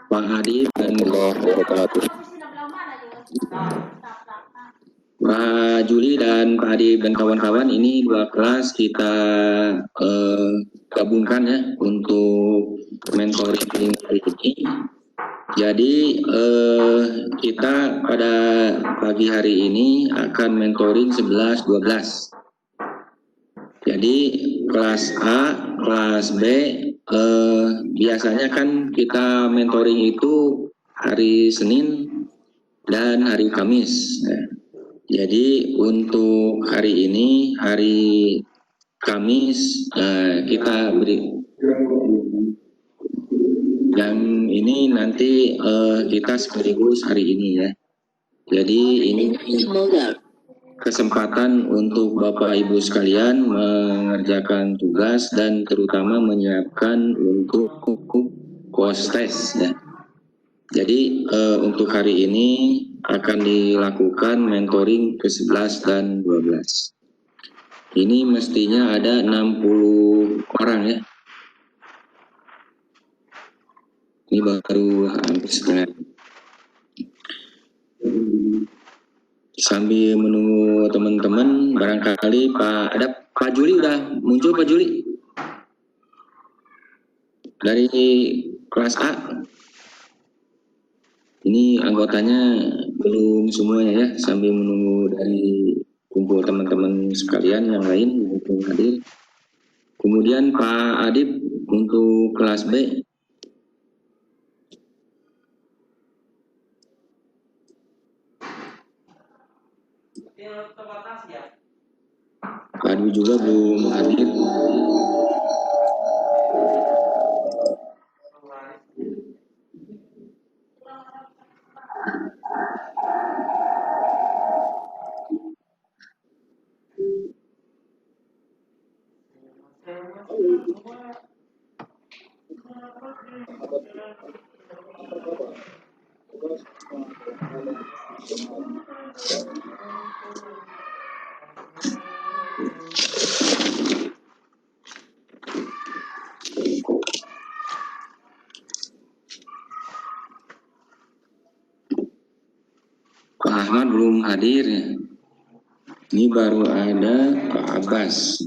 Pak Adi dan Pak Juli dan Pak Adi dan kawan-kawan, ini dua kelas kita gabungkan ya untuk mentoring hari ini. Jadi kita pada pagi hari ini akan mentoring 11-12. Jadi kelas A, kelas B, biasanya kan kita mentoring itu hari Senin dan hari Kamis. Jadi untuk hari ini, hari Kamis, kita beri yang ini nanti kita sekaligus hari ini ya. Jadi ini kesempatan untuk Bapak Ibu sekalian mengerjakan tugas dan terutama menyiapkan untuk post test ya. Jadi untuk hari ini akan dilakukan mentoring ke-11 dan 12. Ini mestinya ada 60 orang ya. Ini baru hampir setengah. Sambil menunggu teman-teman, barangkali Pak Juli udah muncul. Pak Juli dari kelas A. Ini anggotanya belum semuanya ya, sambil menunggu dari kumpul teman-teman sekalian yang lain untuk hadir. Kemudian Pak Adib untuk kelas B. Pak Adib juga belum hadir. Pak Ahmad belum hadir ya. Ini baru ada Pak Abbas.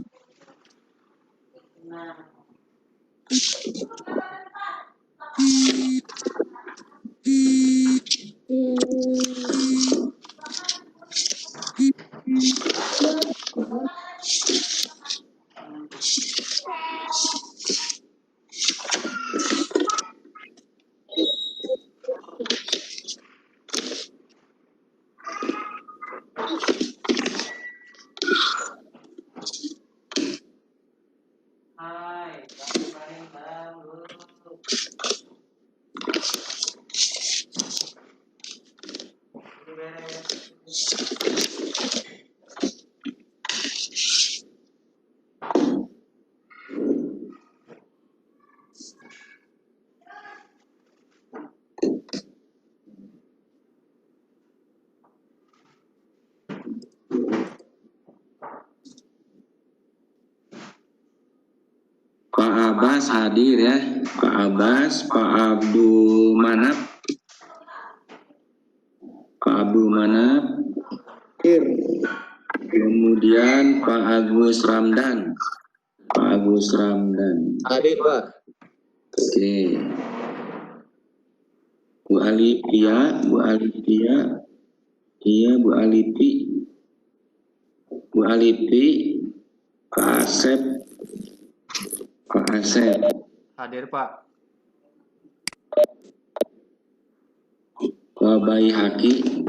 Pak Abbas hadir ya. Pak Abbas, Pak Abdul Manap. Pak Abdul Manap. Kemudian Pak Agus Ramdan. Pak Agus Ramdan. Hadir Pak. Oke. Bu Alipia, Bu Alipia. Iya, Bu Alipi. Bu Alipi. Pak Asep. Pak Asep. Hadir Pak. Pak Bayi Haki.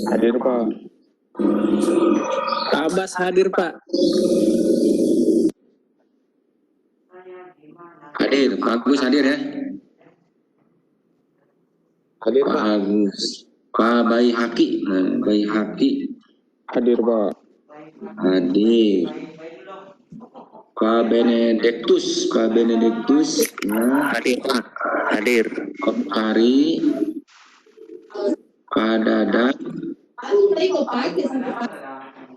Hadir Pak. Pak Abbas hadir Pak. Hadir, Pak Agus hadir ya. Hadir Pak Pak. Agus. Pak Bayi Haki. Nah, Bayi Haki. Hadir Pak. Hadir. Pak Benediktus. Pak Benediktus. Nah, Hadir Pak. Hadir. Pak Kari. Pak Dadang.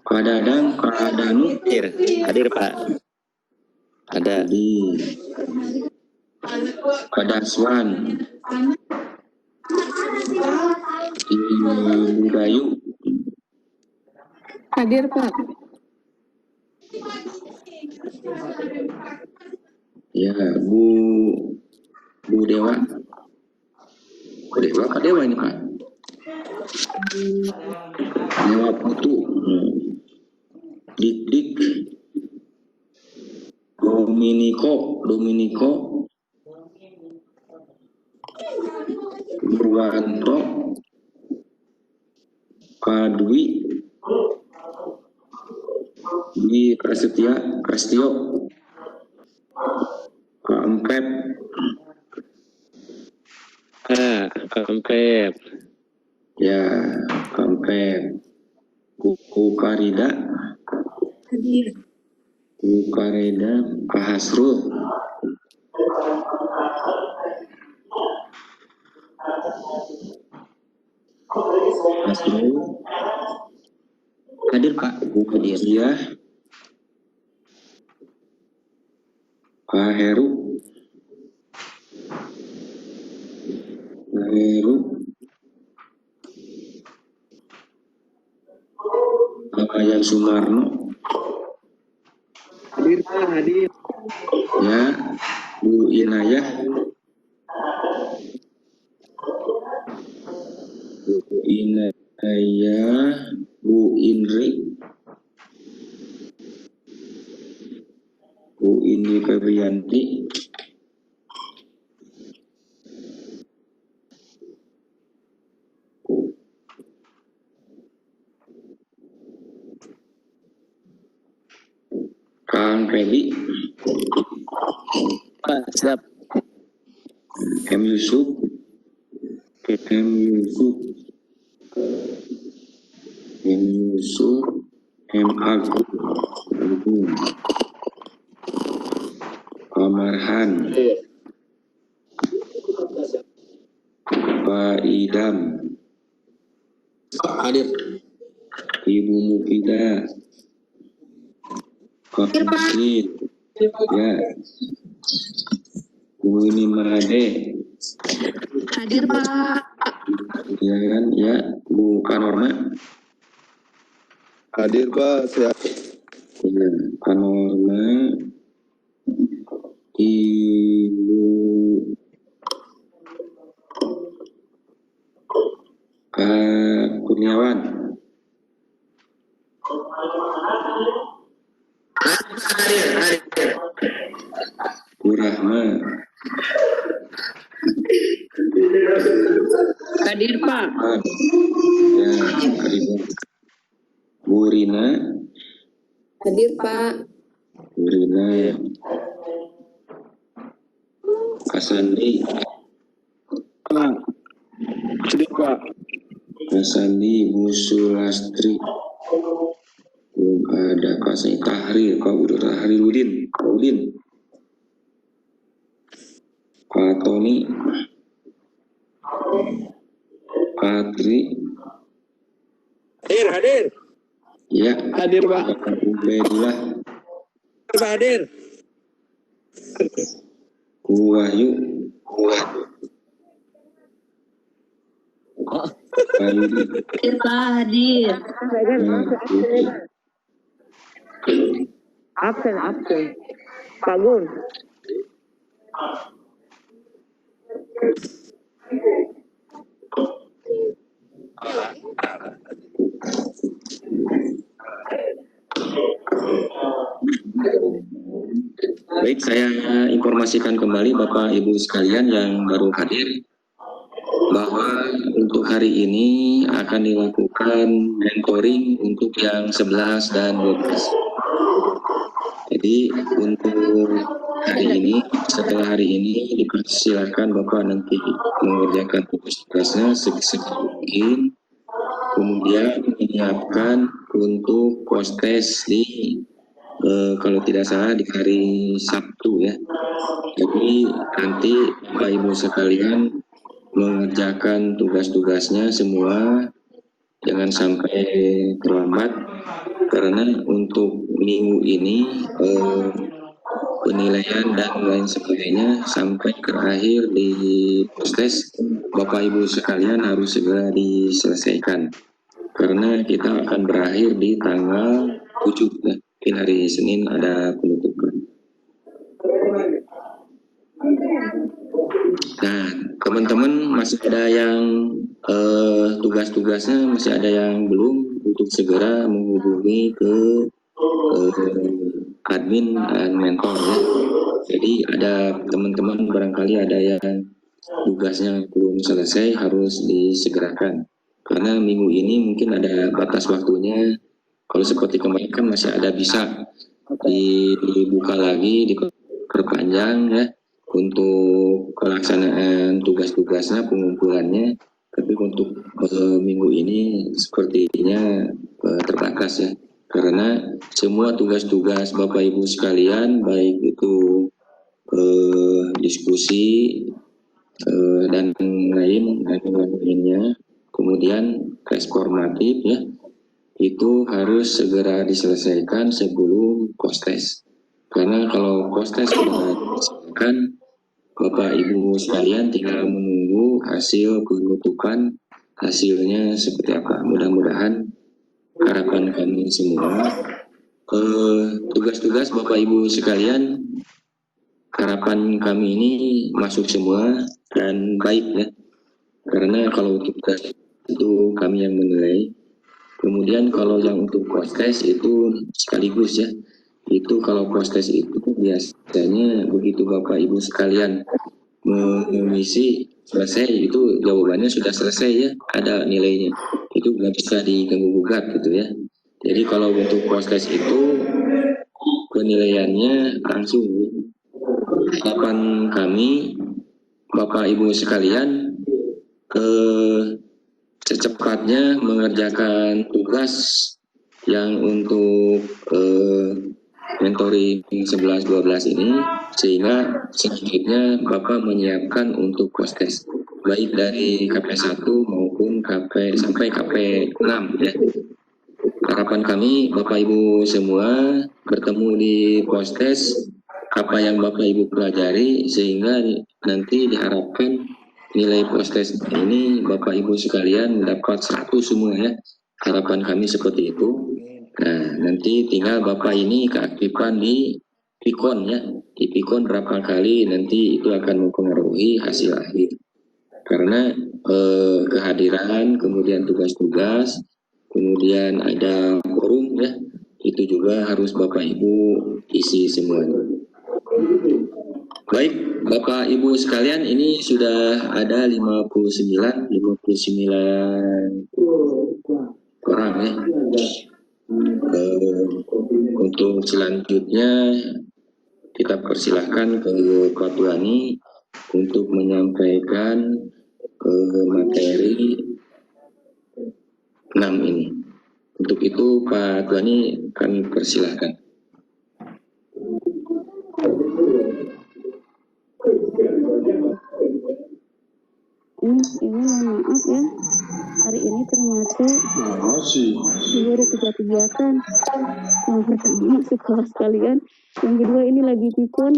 Pak Dadang. Pak Danu. Hadir. Hadir Pak. Ada. Hadir. Pada Aswan, Ibu Bayu, Hadir, Pak. ya Bu Dewa. Pak Dewa ini Pak. Dewa Putu, Dik, Dominiko, Burwanto, Kadwi, Dwi Prastio, Kampep, Kampep. ya Kampep, Kukarida, Hadir. Pak Hasrul, Hadir Pak. Hadir. Ya, Pak Heru, Pak Yan Sumarno, Hadir Pak, hadir. ya Bu Inayah, Bu Indri, Bu Indi Febrianti, Kang Feby, Pak, siap. M Yusuf, M Agung, Pak Marhan, Pak Idam, Hadir. Ibu Mufida, Pak Musid, ya Bu Ini Made, Hadir, Pak. ya kan, ya Bu Kanorma, Hadir Pak, siap. ya Kanorma, Ibu Kurniawan, Bu Rahma, Hadir, Pak. ya Hadir. Bu Rina, Hadir, Pak. Kasandi, Pak. Hadir Pak. Bu Sulastri, belum ada Kasih Tahrir, Pak Udin, Pak Tony, Patri, Hadir. ya Hadir Pak. Ubedillah, Pak, hadir. Wahyu, Yudi, Hadir, Pak. Hadir. Absen. Pak Gun. Baik, saya informasikan kembali Bapak Ibu sekalian yang baru hadir bahwa untuk hari ini akan dilakukan mentoring untuk yang 11 dan 12. Jadi untuk hari ini, setelah hari ini dipersilakan Bapak nanti mengerjakan tugas-tugasnya sebisa mungkin, kemudian menyiapkan untuk post-test di kalau tidak salah di hari Sabtu ya. Jadi nanti Bapak Ibu sekalian mengerjakan tugas-tugasnya semua, jangan sampai terlambat karena untuk minggu ini penilaian dan lain sebagainya sampai terakhir di proses Bapak Ibu sekalian harus segera diselesaikan karena kita akan berakhir di tanggal 7 ya. Mungkin hari Senin ada penutupan. Nah, teman-teman masih ada yang tugas-tugasnya masih ada yang belum, untuk segera menghubungi ke admin dan mentor ya. Jadi ada teman-teman barangkali ada yang tugasnya belum selesai harus disegerakan. Karena minggu ini mungkin ada batas waktunya. Kalau seperti kemarin kan masih ada bisa dibuka lagi, diperpanjang ya untuk pelaksanaan tugas-tugasnya, pengumpulannya. Tapi untuk minggu ini sepertinya terbatas ya. Karena semua tugas-tugas Bapak Ibu sekalian, baik itu diskusi dan lainnya, kemudian tes formatif ya, itu harus segera diselesaikan sebelum postes. Karena kalau postes sudah diselesaikan, Bapak Ibu sekalian tinggal menunggu hasil penutupan, hasilnya seperti apa. Mudah-mudahan harapan kami semua, tugas-tugas Bapak Ibu sekalian, harapan kami ini masuk semua dan baik ya. Karena kalau tugas itu kami yang menilai. Kemudian kalau yang untuk postes itu sekaligus ya. Itu kalau postes itu biasanya begitu Bapak Ibu sekalian mengisi selesai, itu jawabannya sudah selesai ya, ada nilainya. Itu nggak bisa diganggu gugat gitu ya. Jadi kalau untuk postes itu penilaiannya langsung. Harapan kami Bapak Ibu sekalian secepatnya mengerjakan tugas yang untuk mentoring 11-12 ini, sehingga selanjutnya Bapak menyiapkan untuk postes baik dari KP1 maupun KP sampai KP6 ya. Harapan kami Bapak Ibu semua bertemu di postes apa yang Bapak Ibu pelajari, sehingga nanti diharapkan nilai postes ini Bapak Ibu sekalian dapat 100 semua ya. Harapan kami seperti itu. Nah, nanti tinggal Bapak ini keaktifan di Pikon ya. Di Pikon berapa kali nanti itu akan mempengaruhi hasil akhir. Karena kehadiran, kemudian tugas-tugas, kemudian ada forum ya, itu juga harus Bapak Ibu isi semuanya. Baik, Bapak Ibu sekalian, ini sudah ada 59 orang ya. Untuk selanjutnya kita persilahkan ke Pak Tuani untuk menyampaikan materi 6 ini. Untuk itu Pak Tuani kami persilahkan. Ini mohon maaf ya, hari ini ternyata baru 3 kegiatan. Yang pertama sekolah sekalian, yang kedua ini lagi pikon,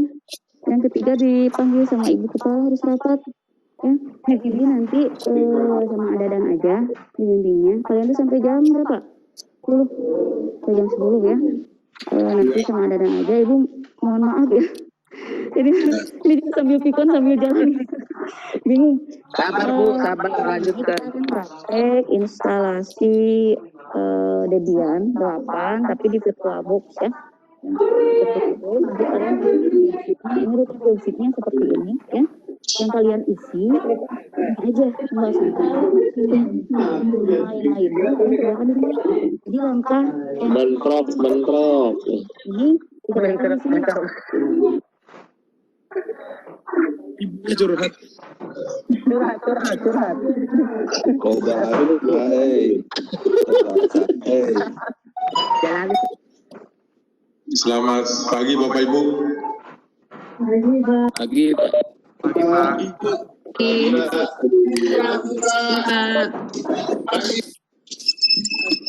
yang ketiga dipanggil sama ibu kepala harus rapat ya. Jadi nanti sama ada dan aja dibimbingnya. Kalian tuh sampai jam berapa? 10 sampai jam 10 ya. Nanti sama ada dan aja, ibu mohon maaf ya. Jadi ini sambil pikon sambil jalan. Bingung. Sabar Bu, sabar lanjutkan. Praktek instalasi Debian 8 tapi di VirtualBox ya. Seperti itu, nanti kalian ini rutin geosidnya seperti ini ya. Yang kalian isi aja, nggak sampai lain-lain. Jadi langkah yang bentrok. ini kita berikan di sini. Ibunya curhat. Curhat. Kau baru Jalan. Selamat pagi Bapak Ibu. Pagi.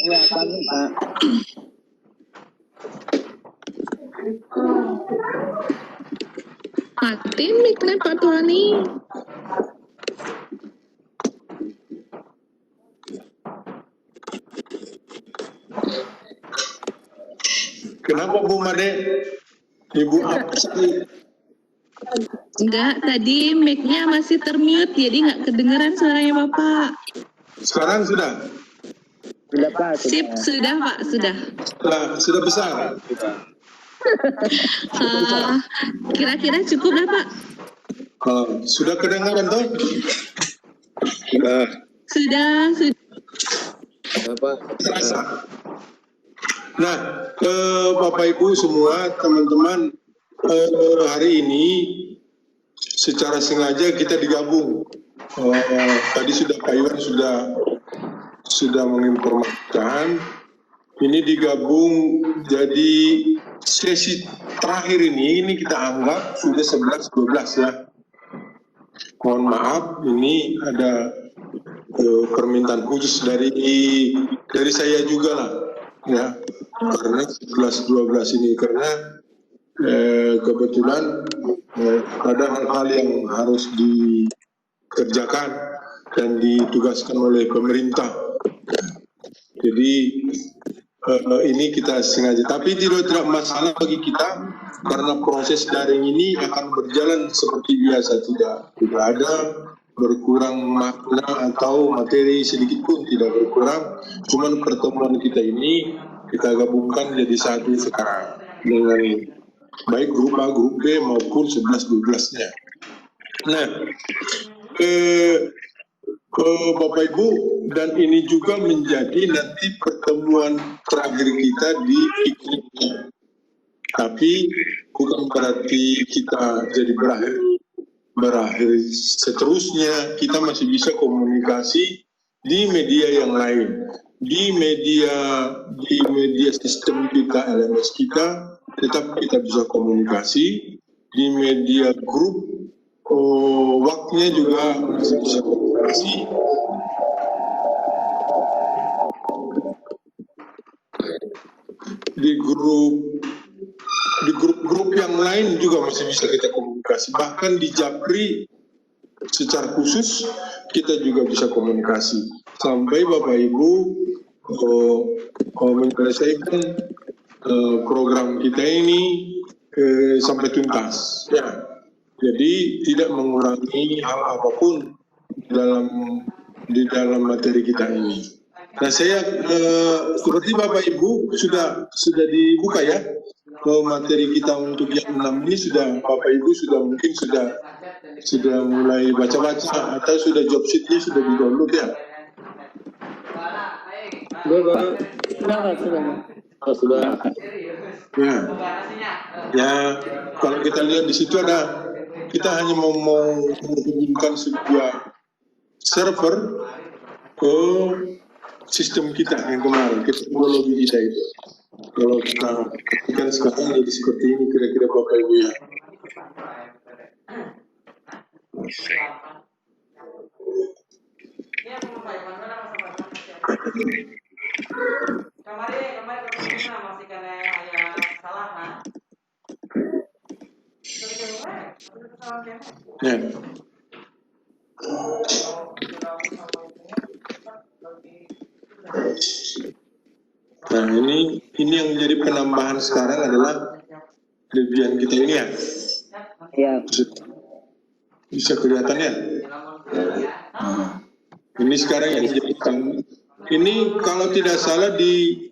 Ya, pagi Pak. Mati mic-nya Pak Tuani. Kenapa Bu Made? Ibu apa sih? Enggak, tadi mic-nya masih termute, jadi nggak kedengeran suaranya Bapak. Sekarang sudah? Sudah Pak. Sip, sudah Pak, sudah. Sudah besar? Kira-kira cukup dah Pak? Sudah kedengaran toh? Sudah. Terasa. Nah, Bapak Ibu semua, teman-teman, hari ini secara sengaja kita digabung. Tadi sudah Pak Iwan sudah menginformasikan. Ini digabung jadi sesi terakhir ini kita anggap sudah 11-12 ya. Mohon maaf, ini ada permintaan khusus dari saya juga lah, ya, karena 11-12 ini karena kebetulan ada hal-hal yang harus dikerjakan dan ditugaskan oleh pemerintah. Jadi ini kita sengaja, tapi tidak masalah bagi kita karena proses daring ini akan berjalan seperti biasa, tidak ada berkurang makna atau materi sedikit pun tidak berkurang. Cuman pertemuan kita ini kita gabungkan jadi satu sekarang dengan baik grup A, grup B maupun 11-12-nya. Nah, Bapak Ibu, dan ini juga menjadi nanti pertemuan terakhir kita di pikniknya. Tapi bukan berarti kita jadi berakhir seterusnya. Kita masih bisa komunikasi di media yang lain, di media sistem kita, LMS kita, tetap kita bisa komunikasi. Di media grup waktunya juga masih bisa komunikasi. Di grup yang lain juga masih bisa kita komunikasi. Bahkan di Japri secara khusus kita juga bisa komunikasi. Sampai Bapak Ibu menyelesaikan program kita ini sampai tuntas. Ya. Jadi tidak mengurangi hal apapun di dalam materi kita ini. Nah, saya seperti Bapak Ibu sudah dibuka ya materi kita untuk yang 6 ini sudah Bapak Ibu mungkin sudah mulai baca-baca atau sudah job sheet-nya sudah di-download ya. Sudah. Ya, kalau kita lihat di situ kita hanya mau menghubungkan sebuah server ke sistem kita yang kemarin, ke teknologi kita itu. Kalau kita kan sekarang jadi seperti ini kira-kira Bapak Ibu ya. Ya. Nah, ini yang menjadi penambahan sekarang adalah kelebihan kita ini ya. Iya. Bisa kelihatan ya. Ini sekarang yang dijadikan. Ini kalau tidak salah di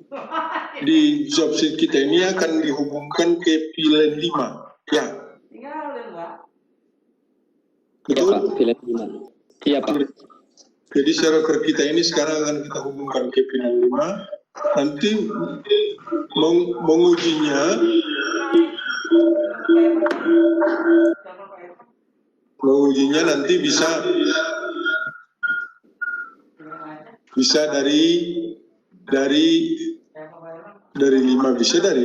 job sheet kita ini akan dihubungkan ke pilihan 5 ya. Betul? Pilihan 5. Iya Pak. Jadi server kita ini sekarang akan kita hubungkan ke pilihan 5. Nanti mengujinya nanti bisa dari 5, bisa dari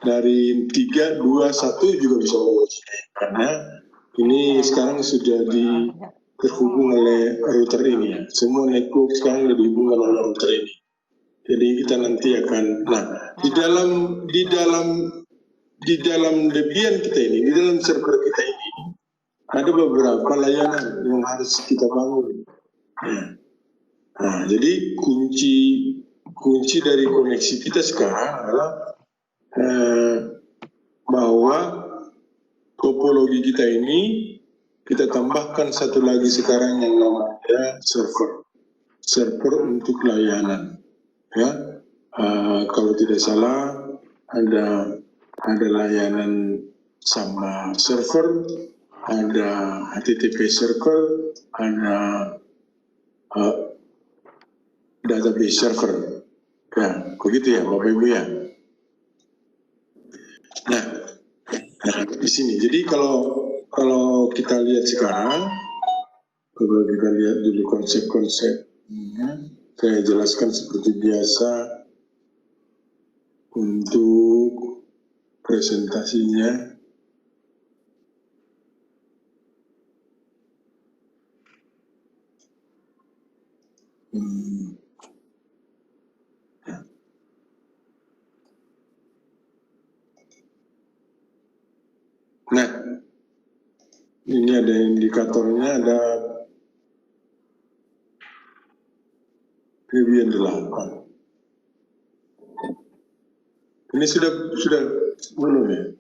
3, 2, 1 juga bisa mengujinya. Karena ini sekarang sudah terhubung oleh router ini. Semua network sekarang sudah dihubungkan oleh router ini. Jadi kita nanti akan, nah di dalam di dalam Debian kita ini, di dalam server kita ini, ada beberapa layanan yang harus kita bangun. Nah, jadi kunci dari koneksi kita sekarang adalah bahwa topologi kita ini kita tambahkan satu lagi sekarang yang namanya server untuk layanan. Ya, kalau tidak salah ada layanan sama server, ada HTTP server, ada database server. Ya, begitu ya Bapak Ibu ya. Nah, di sini. Jadi kalau kita lihat sekarang, kalau kita lihat dulu konsep-konsepnya, saya jelaskan seperti biasa untuk presentasinya. Nah, ini ada indikatornya, ada Debian 8. Ini sudah belum ya?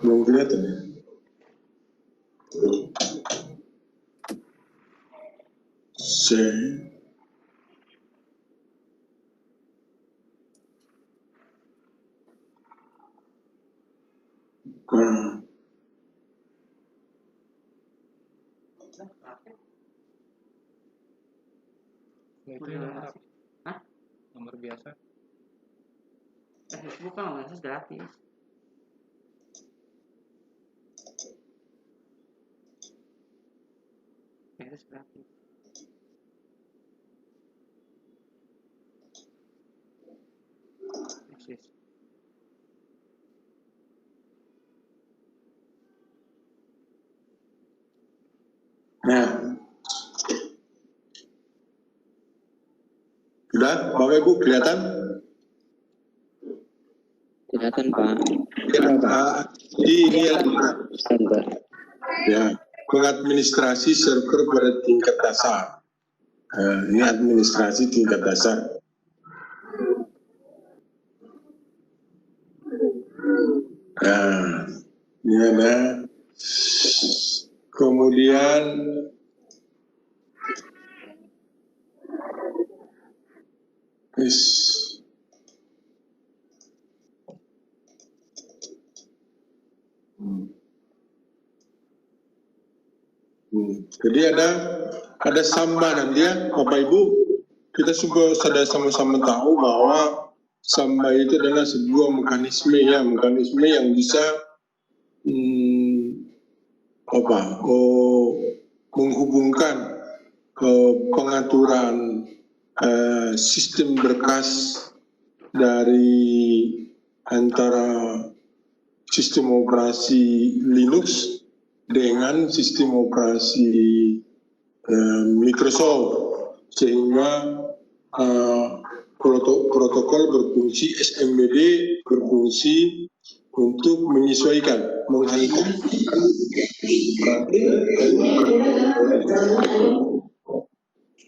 Belum kelihatan ya? Itu yang lengkap. Hah? Nomor biasa. Bukan, nomor gratis. Gratis. Eksis. Nah, sudah, Bapak Ibu kelihatan? Kelihatan Pak. Ini ya, pengadministrasi server pada tingkat dasar. Ini administrasi tingkat dasar. Ini ada. Kemudian jadi ada samba dia, Bapak Ibu, kita juga sudah sama-sama tahu bahwa samba itu adalah sebuah mekanisme yang bisa menghubungkan pengaturan sistem berkas dari antara sistem operasi Linux dengan sistem operasi Microsoft, sehingga protokol berfungsi, SMBD berfungsi untuk menyesuaikan, menghantam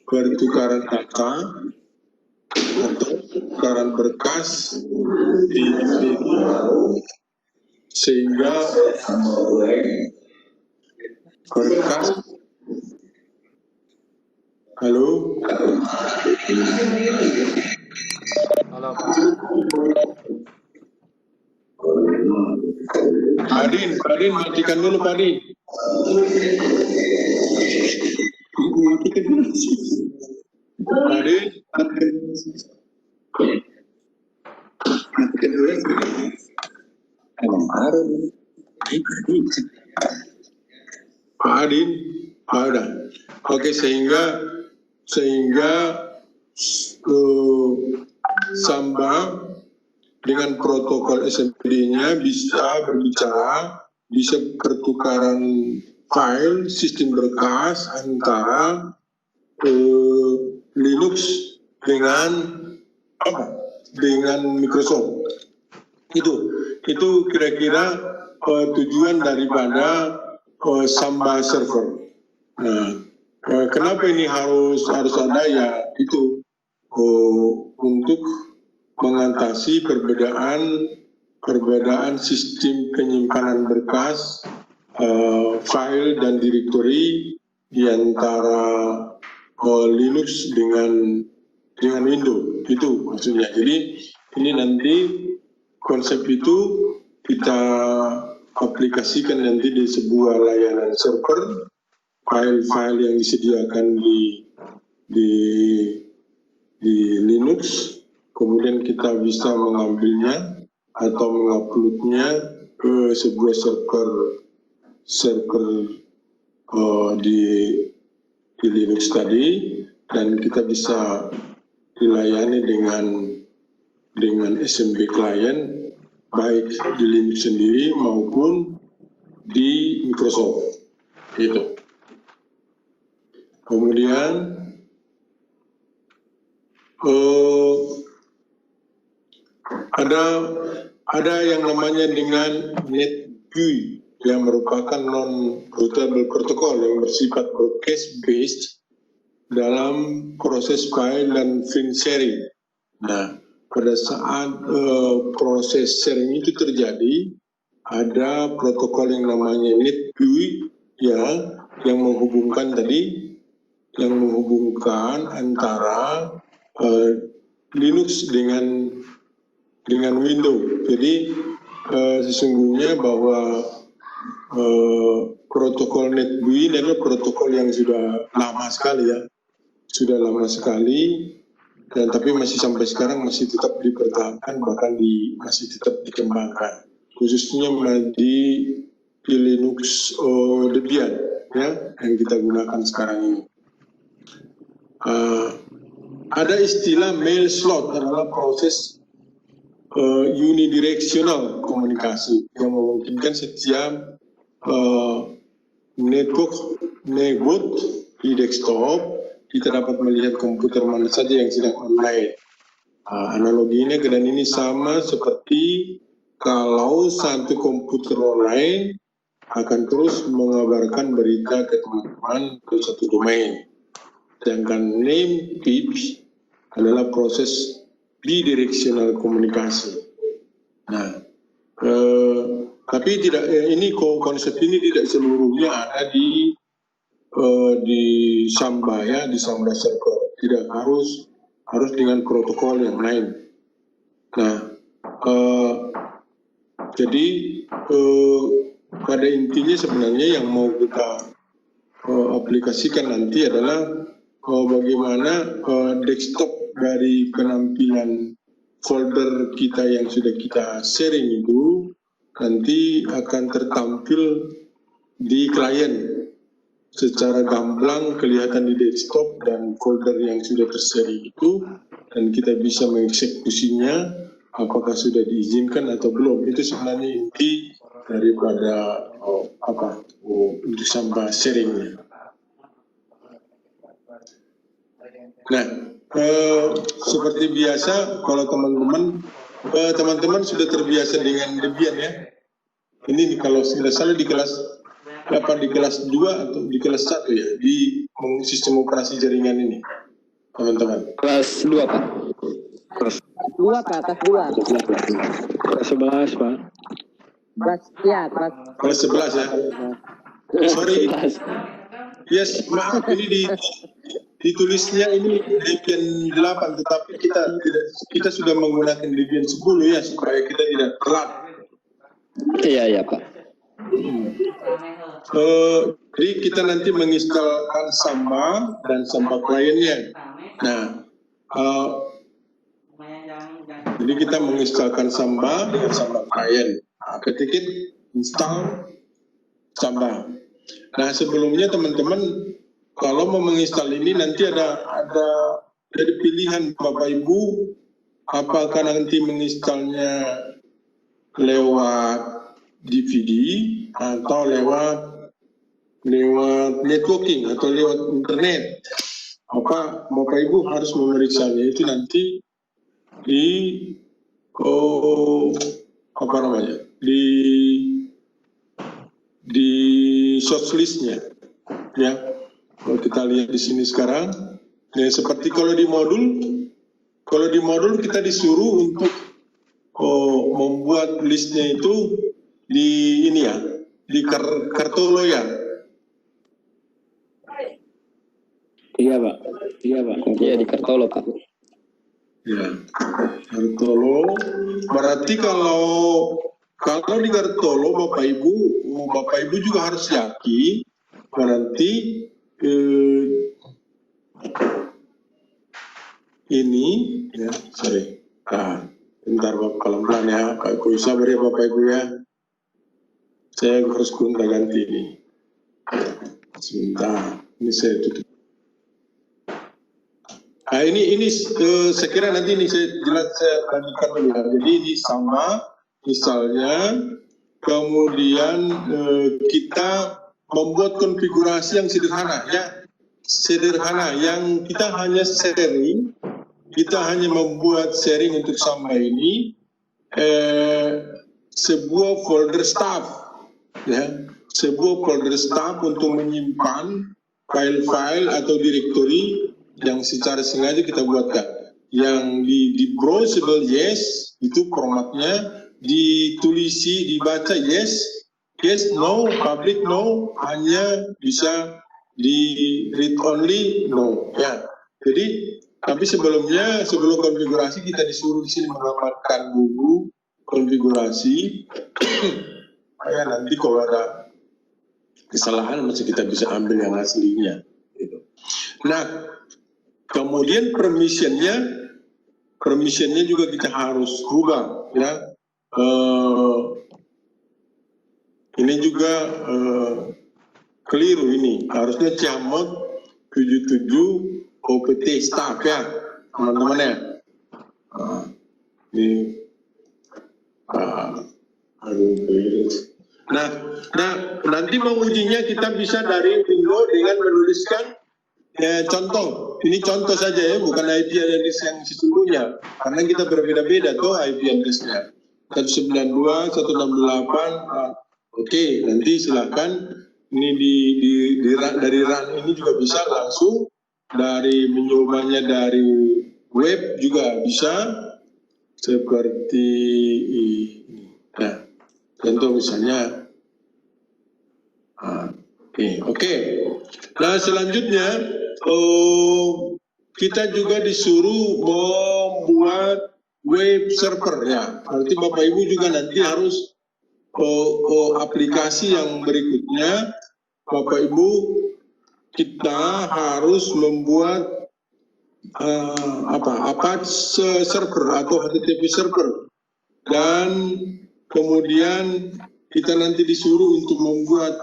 pertukaran data atau pertukaran berkas sehingga berkas. Halo. Halo Pak. Padin, matikan dulu Padin. Matikan dulu. Padin. Matikan dulu. Padin. Ada. Oke, sehingga Samba dengan protokol SMPD-nya bisa berbicara, bisa pertukaran file sistem berkas antara Linux dengan dengan Microsoft. Itu kira-kira tujuan daripada Samba server. Nah, kenapa ini harus ada ya itu untuk mengatasi perbedaan sistem penyimpanan berkas, file dan directory di antara Linux dengan Windows. Itu maksudnya. Jadi ini nanti konsep itu kita aplikasikan nanti di sebuah layanan server, file-file yang disediakan di Linux, kemudian kita bisa mengambilnya atau menguploadnya ke sebuah server di Linux tadi, dan kita bisa dilayani dengan SMB client baik di Linux sendiri maupun di Microsoft. Gitu. Kemudian ada yang namanya dengan NetGUI yang merupakan non-routable protocol yang bersifat broadcast based dalam proses file dan file sharing. Nah, pada saat proses sharing itu terjadi, ada protokol yang namanya NetGUI yang menghubungkan antara Linux dengan Windows. Jadi sesungguhnya bahwa protokol NetGUI ini adalah protokol yang sudah lama sekali, dan tapi masih sampai sekarang masih tetap dipertahankan, bahkan masih tetap dikembangkan, khususnya di Linux Debian ya yang kita gunakan sekarang ini. Ada istilah mail slot, adalah proses unidirectional komunikasi yang memungkinkan setiap network di desktop kita dapat melihat komputer mana saja yang sedang online. Analoginya dan ini sama seperti kalau satu komputer online akan terus mengabarkan berita ke teman-teman ke satu domain. Sedangkan name PIP adalah proses bidirectional komunikasi. Nah, tapi tidak, konsep ini tidak seluruhnya ada di Samba ya, di Samba server. Tidak harus dengan protokol yang lain. Nah, jadi pada intinya sebenarnya yang mau kita aplikasikan nanti adalah bagaimana desktop dari penampilan folder kita yang sudah kita sharing itu nanti akan tertampil di klien secara gamblang, kelihatan di desktop dan folder yang sudah tershare itu, dan kita bisa mengeksekusinya apakah sudah diizinkan atau belum. Itu sebenarnya inti daripada untuk Samba sharingnya. Nah, seperti biasa kalau teman-teman sudah terbiasa dengan Debian ya. Ini kalau tidak salah di kelas 2 atau di kelas 1 ya, di sistem operasi jaringan ini, teman-teman. Kelas 2, Pak. Kelas 2. Kelas 11, Pak. Kelas 11 ya. Sorry. Yes, maaf ini ditulisnya ini Debian 8, tetapi kita sudah menggunakan Debian 10 ya, supaya kita tidak telat. Iya, Pak. Jadi kita nanti menginstalkan Samba dan Samba kliennya. Nah, jadi kita menginstalkan Samba dengan Samba klien. Ketik install Samba. Nah, sebelumnya teman-teman kalau mau menginstal ini nanti ada pilihan Bapak Ibu, apakah nanti menginstalnya lewat DVD atau lewat networking atau lewat internet. Bapak Ibu harus memeriksanya itu nanti di apa namanya, di source listnya, ya. Kalau kita lihat di sini sekarang, ya seperti kalau di modul kita disuruh untuk membuat listnya itu di ini ya, di Kartolo ya. Iya Pak. Iya di Kartolo Pak. Ya, Kartolo. Berarti kalau di Kartolo Bapak Ibu juga harus yakin berarti ini ya, sorry. Bentar Bapak, pelan-pelan ya, Pak Ibu, sabar ya Bapak Ibu ya. Saya harus gonta-ganti ini. Sebentar, ini saya tutup. Nah ini saya kira nanti ini saya lanjutkan dulu ya. Jadi ini sama, misalnya kemudian kita membuat konfigurasi yang sederhana ya, yang kita hanya sharing, kita hanya membuat sharing untuk sama ini sebuah folder staff ya, sebuah folder staff untuk menyimpan file-file atau directory yang secara sengaja kita buatkan. Yang di browsable yes, itu formatnya, ditulisi, dibaca yes, no, public no, hanya bisa di read only no ya. Jadi tapi sebelum konfigurasi kita disuruh di sini mengamankan dulu konfigurasi supaya nanti kalau ada kesalahan masih kita bisa ambil yang aslinya gitu. Nah, kemudian permissionnya juga kita harus rubah ya. Ini juga keliru ini, harusnya Ciamot 77 OPT staff ya teman-teman ya. Ini nah nanti mengujinya kita bisa dari window dengan menuliskan contoh. Ini contoh saja ya, bukan IP address yang sesungguhnya, karena kita berbeda-beda tuh IP address-nya. 192, 168, oke, nanti silakan ini dari run ini juga bisa langsung, dari menyobanya dari web juga bisa, seperti ini. Nah, contoh misalnya, oke. Nah selanjutnya kita juga disuruh membuat web server ya. Berarti Bapak Ibu juga nanti harus aplikasi yang berikutnya, Bapak Ibu kita harus membuat server atau HTTP server, dan kemudian kita nanti disuruh untuk membuat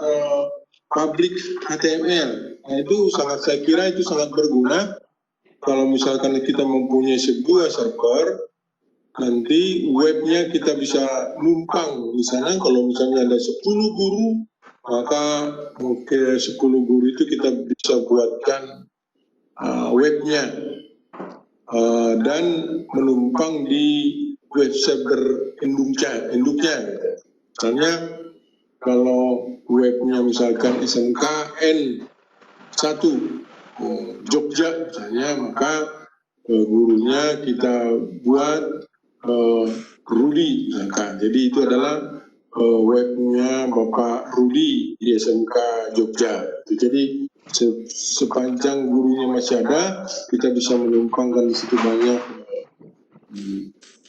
public HTML. Nah itu saya kira itu sangat berguna kalau misalkan kita mempunyai sebuah server, nanti webnya kita bisa numpang. Misalnya kalau misalnya ada 10 guru, maka mungkin 10 guru itu kita bisa buatkan webnya dan menumpang di web server induknya. Misalnya kalau webnya misalkan SMKN 1 Jogja misalnya, maka gurunya kita buat Rudi misalkan. Jadi itu adalah webnya Bapak Rudi di SMK Jogja. Jadi sepanjang gurunya masih ada, kita bisa menumpangkan di situ banyak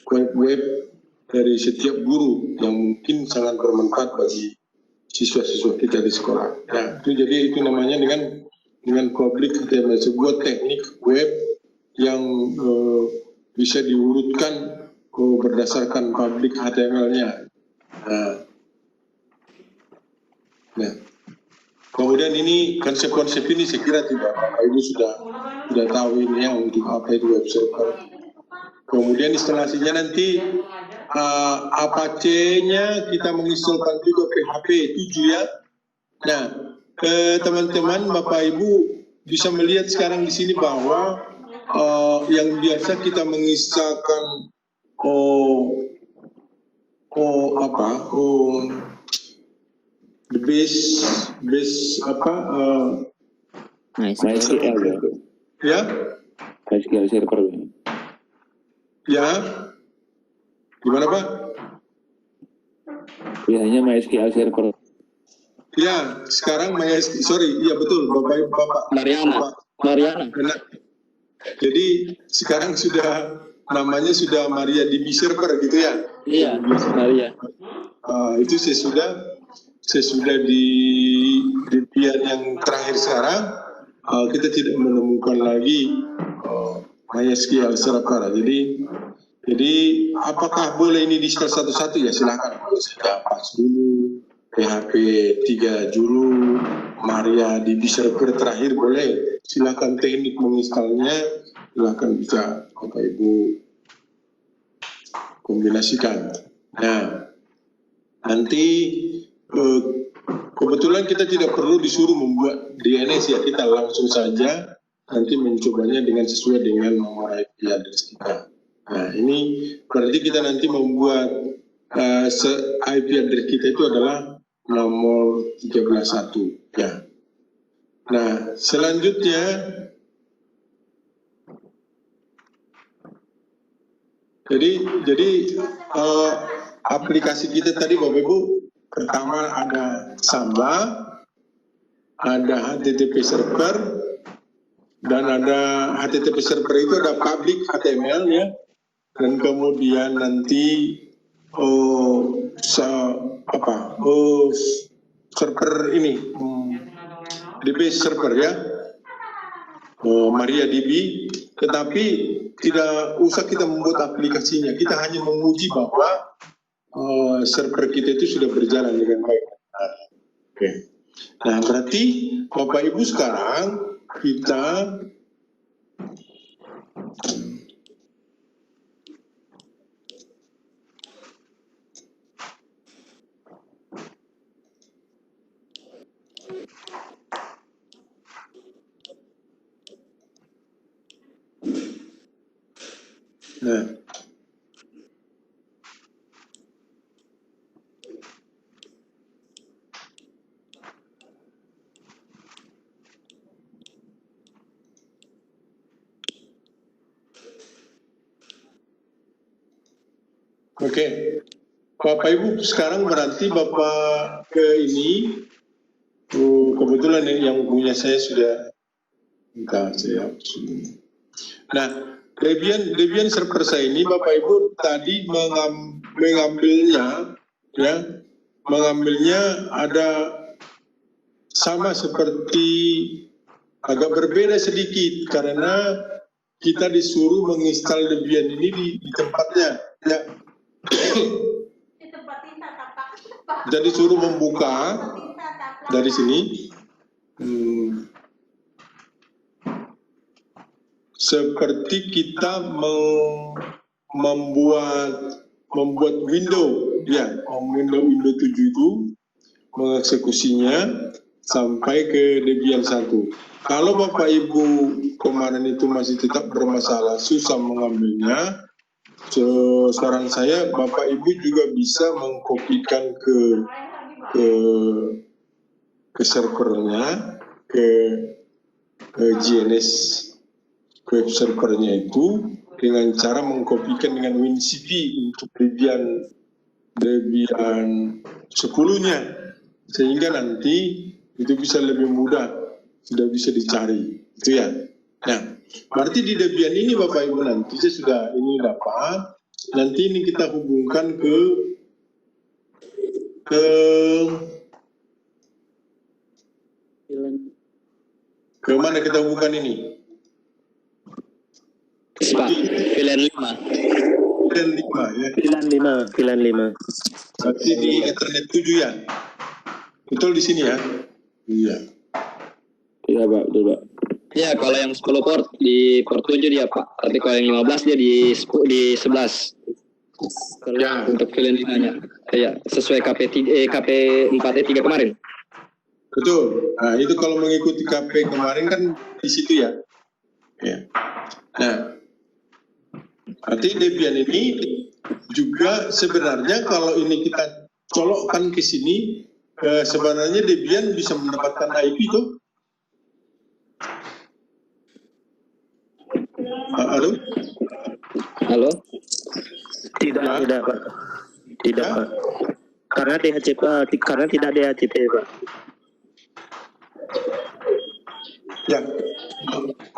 web dari setiap guru yang mungkin sangat bermanfaat bagi siswa-siswa kita di sekolah. Nah, itu namanya dengan public HTML, sebuah teknik web yang bisa diurutkan berdasarkan public HTML-nya. Nah, kemudian ini konsep-konsep ini saya kira tidak Bapak Ibu sudah tahu ini ya, untuk apa itu web server. Kemudian instalasinya nanti Apache-nya kita menginstalkan juga PHP 7 ya. Nah, teman-teman Bapak Ibu bisa melihat sekarang di sini bahwa yang biasa kita mengisahkan the base MySQL ya MySQL server. ya gimana Pak? Ya, hanya MySQL server. Ya, sekarang iya betul Bapak Mariana. Benar. Jadi sekarang namanya sudah MariaDB server gitu ya? Iya, Maria. Itu sesudah di Debian yang terakhir sekarang kita tidak menemukan lagi MySQL server. Jadi apakah boleh ini di install satu-satu ya silakan. Sudah pas dulu. PHP 3 dulu, MariaDB server terakhir boleh. Silakan teknik menginstalnya, silakan bisa Bapak Ibu kombinasikan. Nah, nanti kebetulan kita tidak perlu disuruh membuat DNS ya, kita langsung saja nanti mencobanya sesuai dengan nomor IP address kita. Nah, ini berarti kita nanti membuat IP address kita itu adalah nomor 13.1 ya. Nah, selanjutnya jadi aplikasi kita tadi Bapak Ibu pertama ada Samba, ada HTTP server, dan ada HTTP server itu ada public HTML ya, dan kemudian nanti server ini DB server ya, MariaDB, tetapi tidak usah kita membuat aplikasinya, kita hanya menguji bahwa server kita itu sudah berjalan dengan baik. Oke. Nah, berarti Bapak Ibu sekarang kita Oke, Bapak Ibu sekarang berarti Bapak ke ini, kebetulan yang punya saya sudah, Nah, Debian server saya ini Bapak Ibu tadi mengambilnya ada sama seperti agak berbeda sedikit karena kita disuruh menginstal Debian ini di tempatnya ya. Jadi suruh membuka dari sini seperti kita membuat window ya, window 7 itu mengeksekusinya sampai ke Debian 1. Kalau Bapak Ibu kemarin itu masih tetap bermasalah, susah mengambilnya, saran saya Bapak Ibu juga bisa mengkopikan ke servernya, ke GNS web servernya itu dengan cara mengkopikan dengan WinCP untuk Debian 10-nya, sehingga nanti itu bisa lebih mudah, sudah bisa dicari, itu ya. Nah, berarti di Debian ini Bapak Ibu nanti saya sudah ini dapat, nanti ini kita hubungkan ke mana kita hubungkan ini? Pak, pilihan 5 ya. Pilihan 5. Berarti di Ethernet 7 ya. Betul di sini ya? Iya. Iya Pak, betul Pak. Ya, kalau yang 10 port di port 7 dia Pak. Tapi kalau yang 15 dia di 11. Kalau Ya. untuk pilihan 5-nya. Ya, sesuai KP4E3 kemarin. Betul. Nah, itu kalau mengikuti KP kemarin kan di situ ya. Ya. Nah, nanti Debian ini juga sebenarnya kalau ini kita colokkan ke sini, sebenarnya Debian bisa mendapatkan IP tuh. Halo? Halo? Tidak Pak. Tidak Pak. Karena DHCP, karena tidak DHCP Pak. Ya,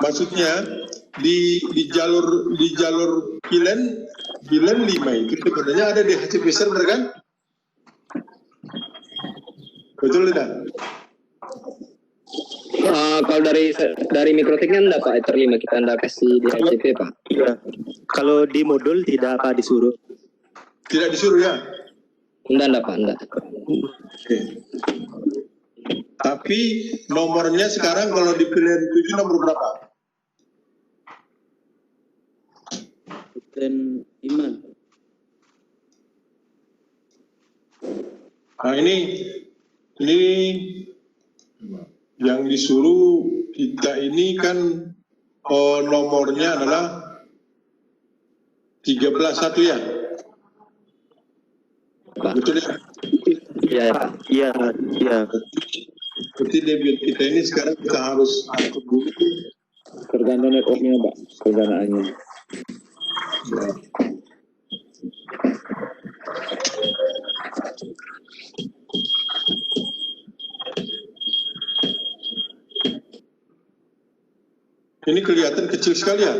maksudnya di jalur Pilen 5 itu sebenarnya ada DHCP server kan? Betul tidak? Kalau dari mikrotiknya enggak Pak, Ether 5 kita enggak kasih DHCP Pak. Iya. Kalau di modul tidak Pak disuruh. Tidak disuruh ya? Enggak Pak, enggak. Oke. Tapi nomornya sekarang kalau di Pilen 7 nomor berapa? Dan Iman. Nah ini yang disuruh kita ini kan nomornya adalah 13.1 ya? Pak. Betul ya? Iya Pak. Iya. Seperti Debian kita ini sekarang kita harus atur dulu. Tergantung networknya Pak, penggunaannya. Ya. Ini kelihatan kecil sekali ya?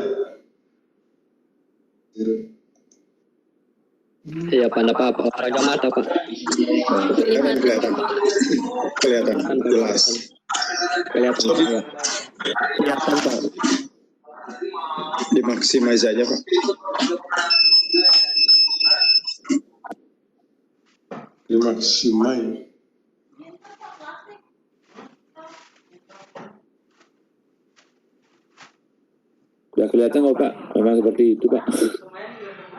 Iya Pak, enggak apa-apa. Olahraga mata Pak. Kelihatan jelas. Kelihatan ya. Kelihatan Pak. Dimaksimis aja Pak. Dimaksimis. Udah kelihatan kok Pak, memang seperti itu Pak.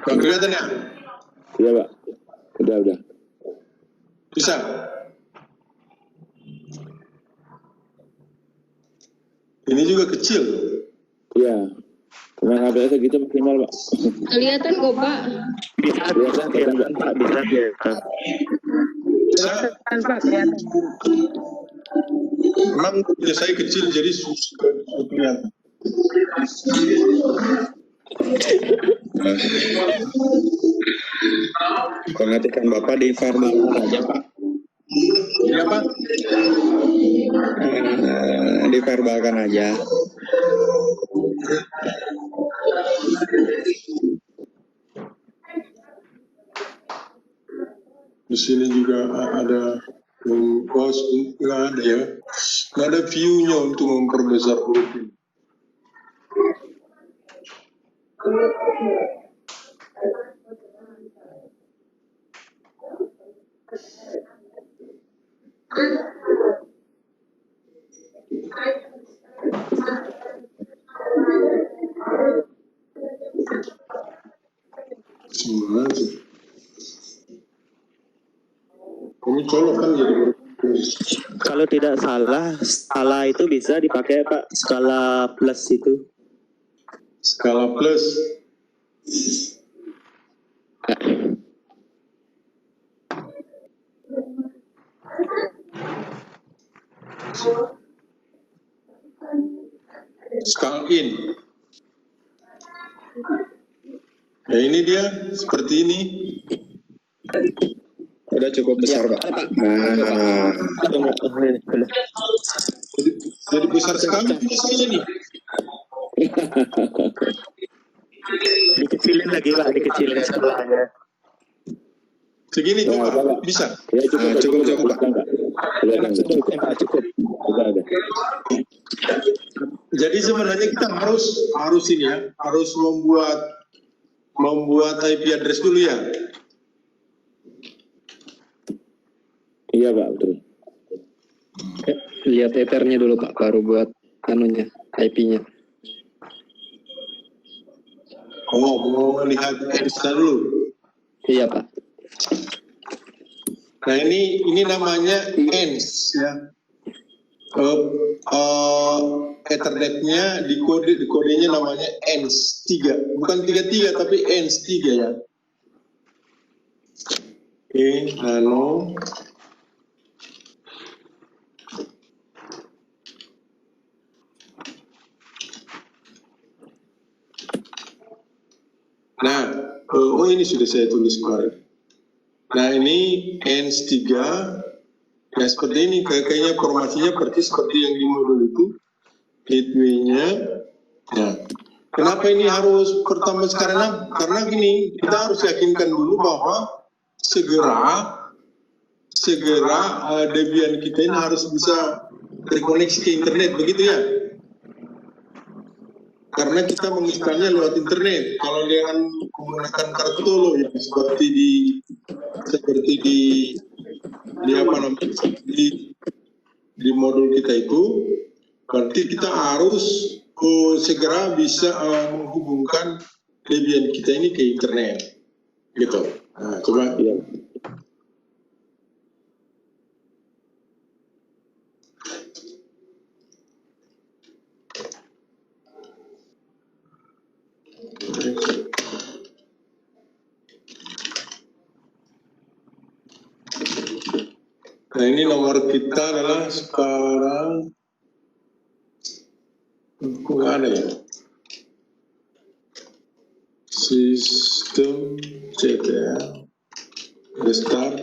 Bang kelihatan ya? Iya Pak, udah. Bisa? Ini juga kecil. Iya, memang HPS segitu maksimal Pak. Kelihatan kok Pak. Bisa kelihatan Pak, bisa kelihatan. Bisa? Memang punya saya kecil jadi susah kelihatan. Pengatikan Bapak di verbal aja Pak. Iya Pak? Diverbalkan aja. Di sini juga ada nggak ada ya, nggak ada view-nya untuk memperbesar blueprint. Semua aja. Kamu colok kan jadi Kalau tidak salah, skala itu bisa dipakai Pak, skala plus itu. skala plus. Skala in. Ya ini dia seperti ini. Udah cukup besar Pak. Nah, Jadi besar sekali ini. Dikecilin lagi Pak, dikecilin sebelahnya. Segini tuh Pak, bisa. Ya cukup Pak. Cukup. Udah. Jadi sebenarnya kita harus ini ya, harus membuat IP address dulu ya. Iya Pak, betul. Lihat ethernya dulu Pak, baru buat anunya, IP-nya. Oh, mau lihat Insta dulu. Iya Pak. Nah ini namanya ENS ya. Ethernetnya di kodenya namanya ENS3, bukan 33 tapi ENS3 ya. Oke, nano. Nah, ini sudah saya tulis kemarin. Nah, ini ENS3. Ya seperti ini, kayaknya formasinya seperti yang di modul itu. Gateway-nya. Ya. Kenapa ini harus pertama sekarang? Karena gini, kita harus yakinkan dulu bahwa segera Debian kita ini harus bisa terkoneksi ke internet, begitu ya? Karena kita menginstalnya lewat internet. Kalau dengan menggunakan kartu ya seperti di modul kita itu, berarti kita harus segera bisa menghubungkan Debian kita ini ke internet, gitu. Nah, coba. Ya. Nah, ini nomor kita adalah sekarang nggak ada ya. Sistem CTL restart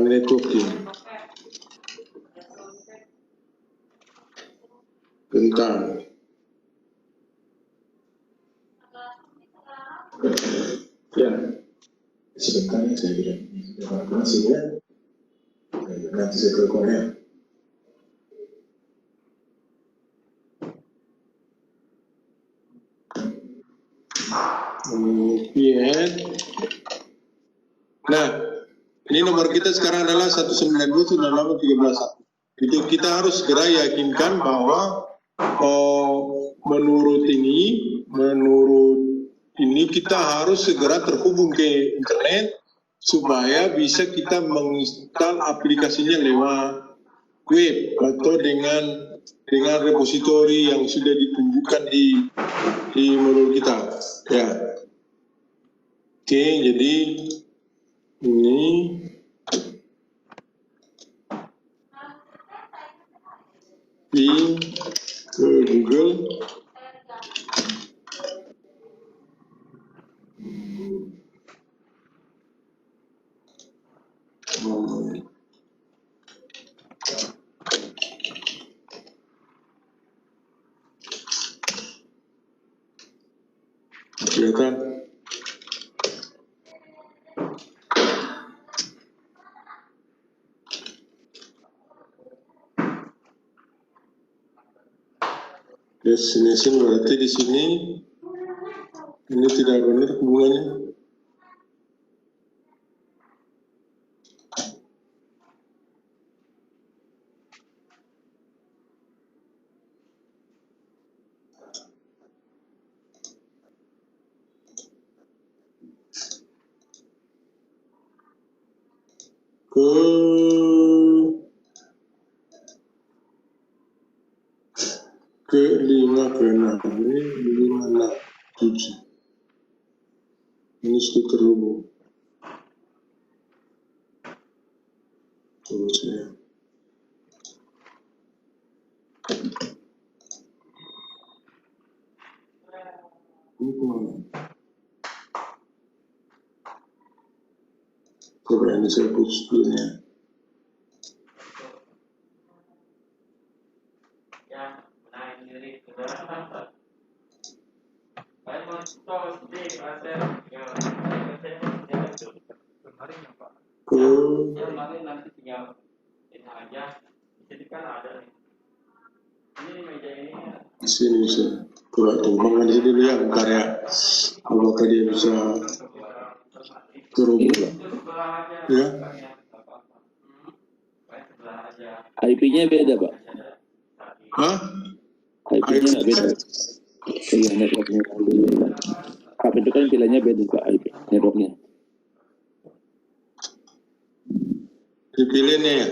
networking. Bentar. Ya. Sebentar ya saya bilang. Terima kasih ya. Nanti saya telepon ya. Kemudian, nah ini nomor kita sekarang adalah 192.98.13. Itu kita harus segera yakinkan bahwa menurut ini kita harus segera terhubung ke internet supaya bisa kita menginstal aplikasinya lewat web atau dengan repositori yang sudah ditunjukkan di modul kita. Ya. Oke, jadi ini ke Google. Kelihatan. Destination berarti di sini ini tidak benar hubungannya. Ke 5 ke 6 ini 5 7 ini sudah terhubung. Coba saya ini kemana? Coba ini saya putus dulu ya. Kemarin nanti tinggal ini aja, jadi kan ada nih. Ini meja ini. Di sini bisa. Coba tumpangkan di sini dulu ya, bentar ya. Apakah dia bisa terhubung? Ya. IP-nya beda, Pak. Hah? IP-nya nggak beda. Iya, networknya. HP itu kan pilihannya beda, Pak, IP networknya. Dipilihnya ya.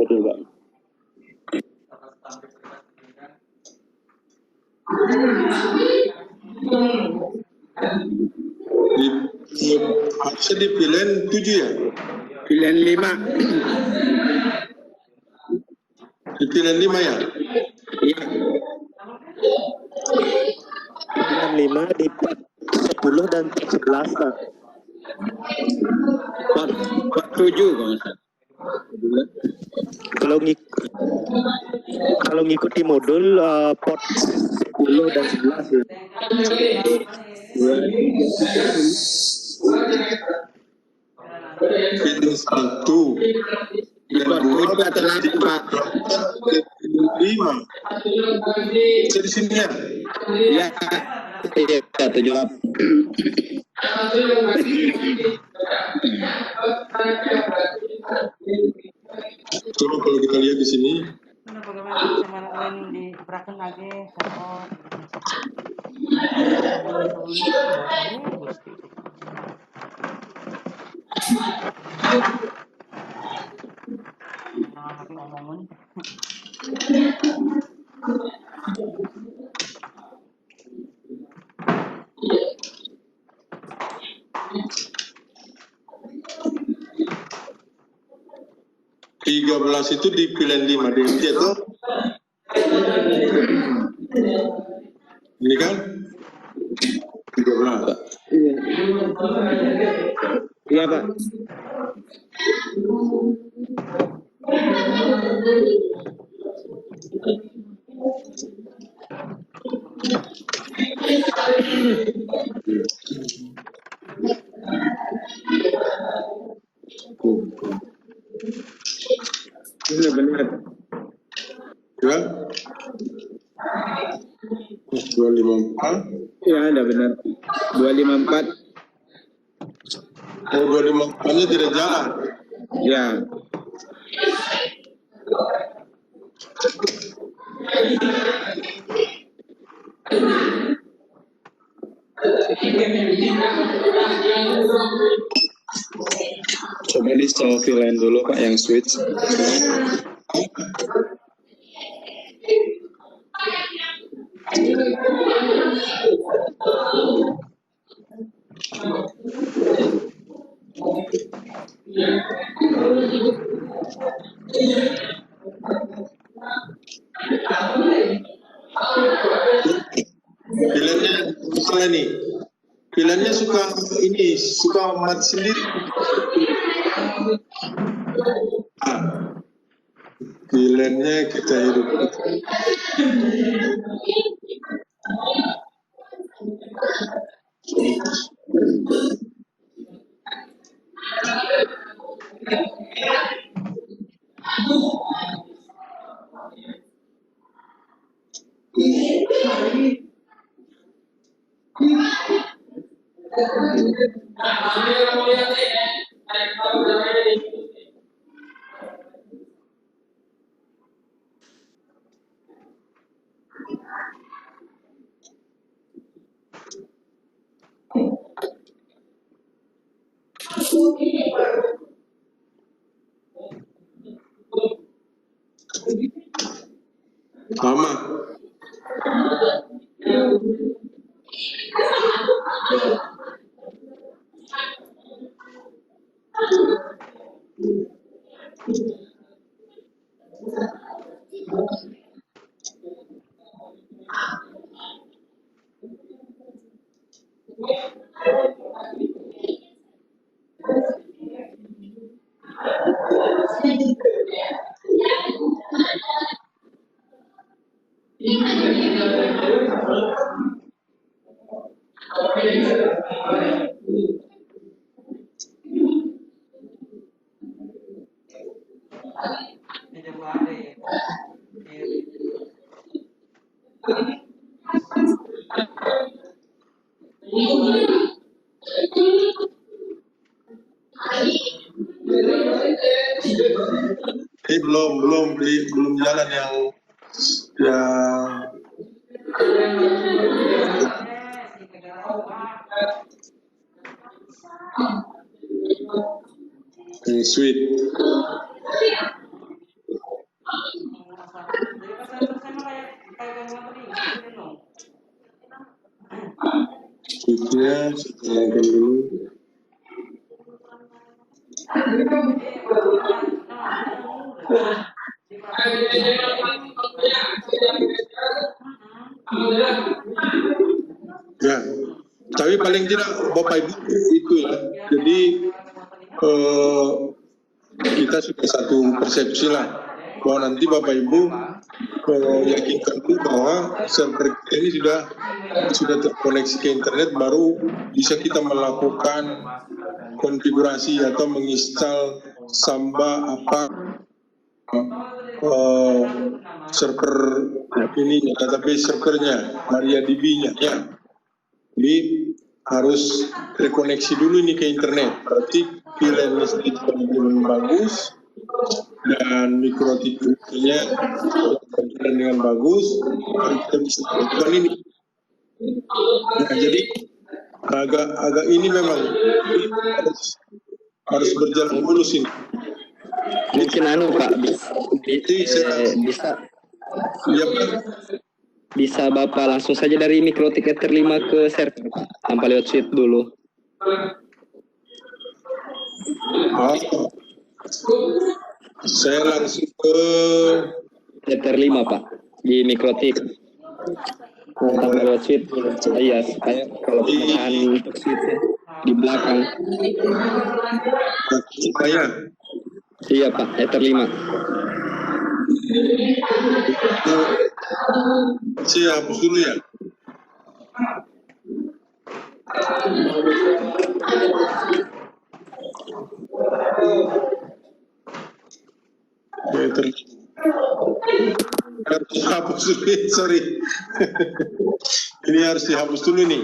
betul Pak. Harusnya di pilihan 7 ya? Pilihan 5. Di pilihan 5 ya? Iya. Pilihan 5 di part 10 dan 11 Pak. Part 7 kalau nggak salah. Kalau ngikuti modul pot 10 dan 11 ya. Pilih 1. Di part 7 atau 8 Pak? 5. Bisa di sini ya? Iya. Iya, 78. Coba kalau kita lihat di sini. di Braken lagi ngomongin 13 itu di pilihan 5 DMT itu. Ini kan 13. Iya Pak. Ini benar. Ya. 254. Ya, ada benar. 254. Oh, 254-nya tidak jalan. Ya. Coba di install VLAN dulu Pak yang switch. Pilihannya salah nih. Pilihannya suka mati sendiri. Pilihannya kita hidup. Sama. Belum jalan yang sweet. Ya, tapi paling tidak Bapak Ibu itu ya. Jadi kita sudah satu persepsi lah bahwa nanti Bapak Ibu yakinkan dulu bahwa server kita ini sudah terkoneksi ke internet, baru bisa kita melakukan konfigurasi atau menginstal Samba server ini database servernya MariaDB-nya ya. Jadi harus terkoneksi dulu ini ke internet. Berarti pilihan listrik yang bagus dan mikrotiknya dengan bagus, kita bisa lakukan ini. Nah, jadi agak ini memang harus berjalan mulus ini. Mungkin Pak, bisa Bapak langsung saja dari mikrotik Ether 5 ke server Pak, tanpa lewat switch dulu. Saya langsung ke Ether 5 Pak, di mikrotik. Tanpa lewat switch, iya, supaya kalau pemecahan untuk switch di belakang. Iya Pak, Ether 5. Saya hapus dulu ya. Harus dihapus dulu, sorry. Ini harus dihapus dulu nih.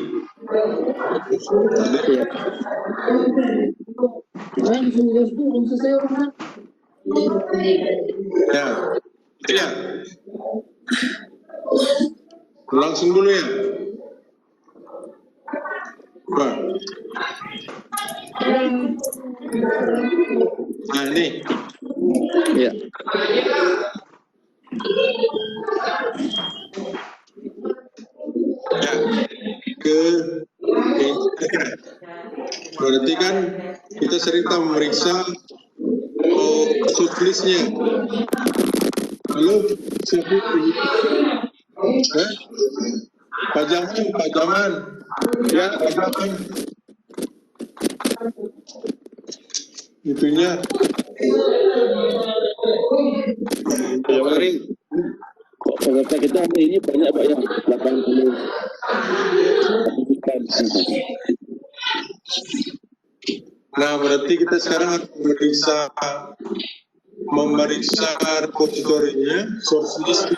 Ya, langsung dulu ya. Nah ini. Ya. Ya, berarti kan kita sering memeriksa source-listnya. Halo, siapa? Pak Jaman. Ya, Pak. Itunya. Ya, mari. Kok peserta kita hari ini banyak Pak ya? 80. Nah, berarti kita sekarang harus memeriksa repositorinya, source list.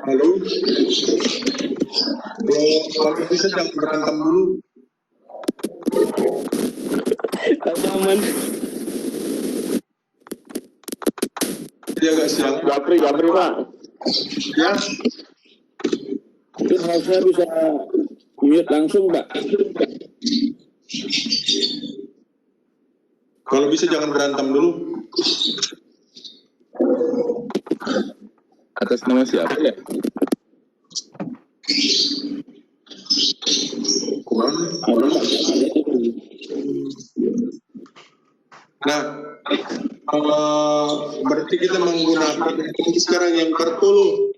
Halo, kalau bisa jangan berantem dulu. Aman. Dia agak siang. Japri Pak. Ya. Mungkin harusnya bisa mute langsung Pak. Kalau bisa jangan berantem dulu. Atas nama siapa ya? Nah, berarti kita menggunakan ini sekarang yang kartu.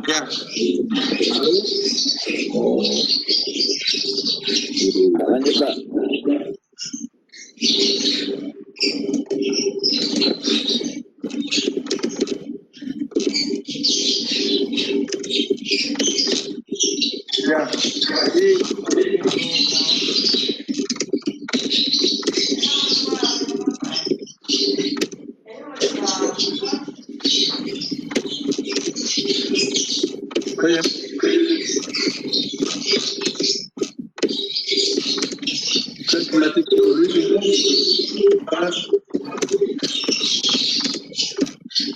Ya. Lanjut Pak. Ya, jadi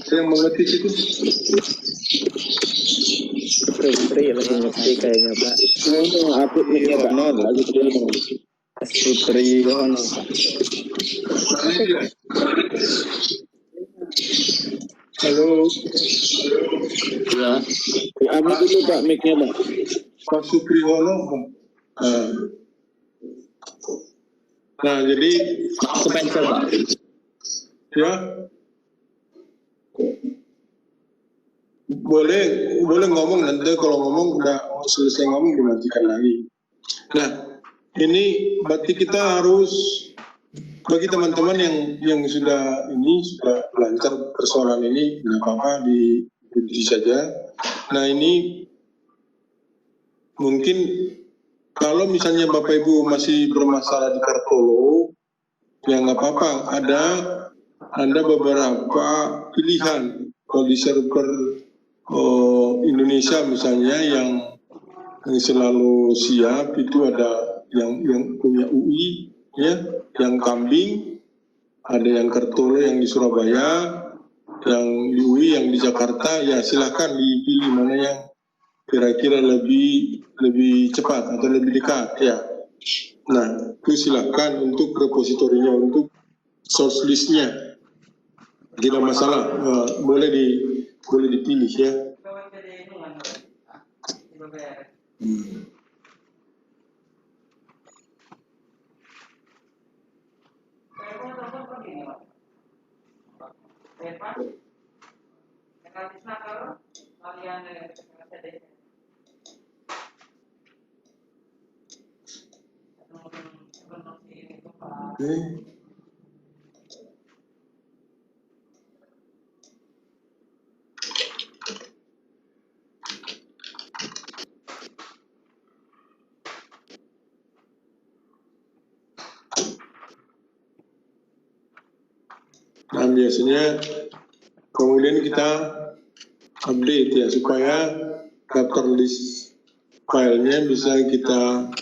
saya mengetik itu. Free lagi ngerti kayaknya Pak. Upload mic-nya Pak Nol lagi dulu. Halo. Ya. Diambil dulu Pak mic-nya Pak. Pak Supriyono. Nah, jadi Spencer Pak. Ya, boleh ngomong, nanti kalau ngomong udah selesai ngomong dimatikan lagi. Nah, ini berarti kita harus, bagi teman-teman yang sudah lancar persoalan ini, nggak apa-apa diikuti saja. Nah, ini mungkin kalau misalnya Bapak Ibu masih bermasalah di Kartolo, ya nggak apa-apa, ada beberapa pilihan. Kalau di server Indonesia misalnya yang selalu siap itu ada yang punya UI, ya, yang Kambing, ada yang Kartolo yang di Surabaya, yang di UI yang di Jakarta. Ya silakan dipilih mana yang kira-kira lebih cepat atau lebih dekat, ya. Nah, itu silakan untuk repositorinya, untuk source list-nya. Tidak masalah, boleh dipilih, ya. Nah, biasanya kemudian kita update, ya, supaya daftar list filenya bisa kita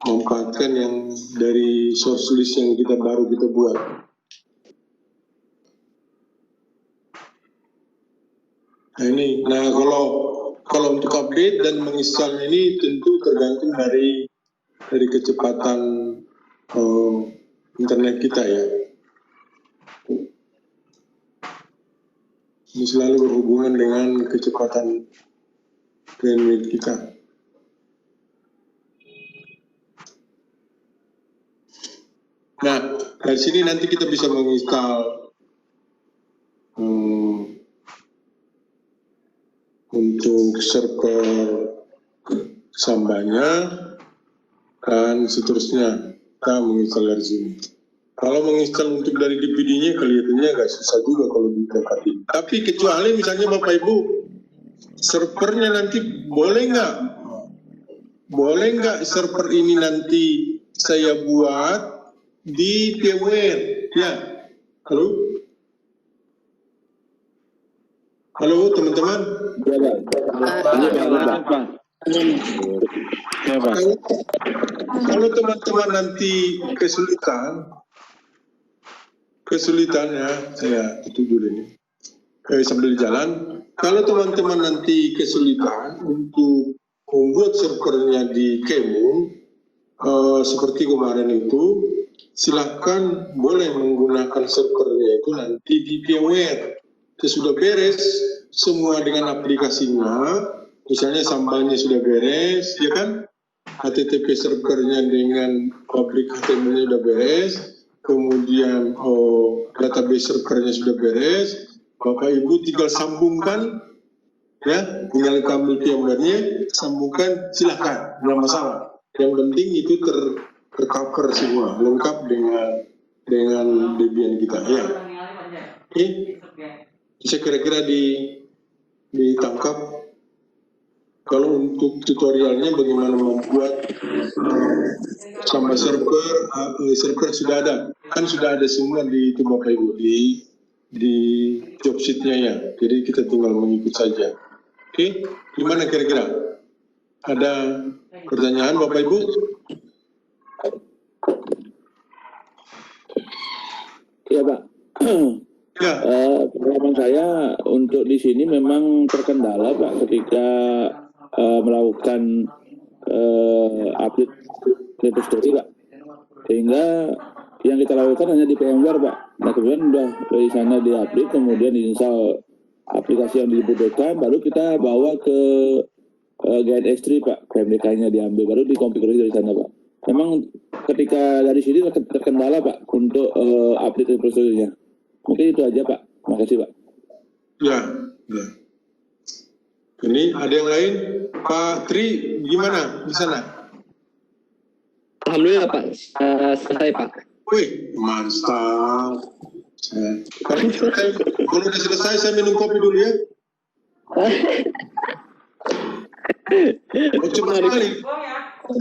manfaatkan yang dari source list yang baru kita buat. Nah ini, kalau untuk update dan menginstal ini tentu tergantung dari kecepatan internet kita, ya. Ini selalu berhubungan dengan kecepatan bandwidth kita. Nah, dari sini nanti kita bisa menginstal untuk server Sambanya dan seterusnya. Kita menginstal dari sini. Kalau menginstal untuk dari DVD-nya kelihatannya agak susah juga kalau didekati. Tapi kecuali misalnya Bapak Ibu, servernya nanti boleh nggak server ini nanti saya buat di VMware, ya. Halo teman-teman. Kalau teman-teman nanti kesulitan, ya, saya tutup dulu ini sambil jalan. Kalau teman-teman nanti kesulitan untuk membuat servernya di Kemun seperti kemarin itu, silahkan boleh menggunakan servernya itu nanti di VMware. Sudah beres semua dengan aplikasinya, misalnya Sambanya sudah beres, ya kan? HTTP servernya dengan public HTML-nya sudah beres, kemudian database servernya sudah beres, Bapak Ibu tinggal sambungkan, ya, tinggal kabel VMware-nya sambungkan, silahkan, tidak masalah. Yang penting itu tercover semua, lengkap dengan Debian kita, ya. Oke, bisa kira-kira ditangkap. Kalau untuk tutorialnya bagaimana membuat sama server sudah ada, kan sudah ada semua di itu Bapak Ibu di job sheet-nya, ya. Jadi kita tinggal mengikut saja. Oke, gimana kira-kira? Ada pertanyaan Bapak Ibu? Ya Pak. Ya. Pengalaman saya untuk di sini memang terkendala Pak ketika melakukan update repository Pak, sehingga yang kita lakukan hanya di VMware Pak. Nah kemudian udah dari sana di-update, kemudian install aplikasi yang dibutuhkan, baru kita bawa ke GNX3 Pak, PMDK-nya diambil, baru dikonfigurasi dari sana Pak. Memang ketika dari sini terkendala Pak untuk update prosedurnya. Mungkin itu aja Pak. Makasih Pak. Ya. Ini ada yang lain? Pak Tri, gimana di sana? Alhamdulillah Pak, selesai Pak. Wih, mantap. Kalau udah selesai, saya minum kopi dulu ya. Oh, cepat sekali.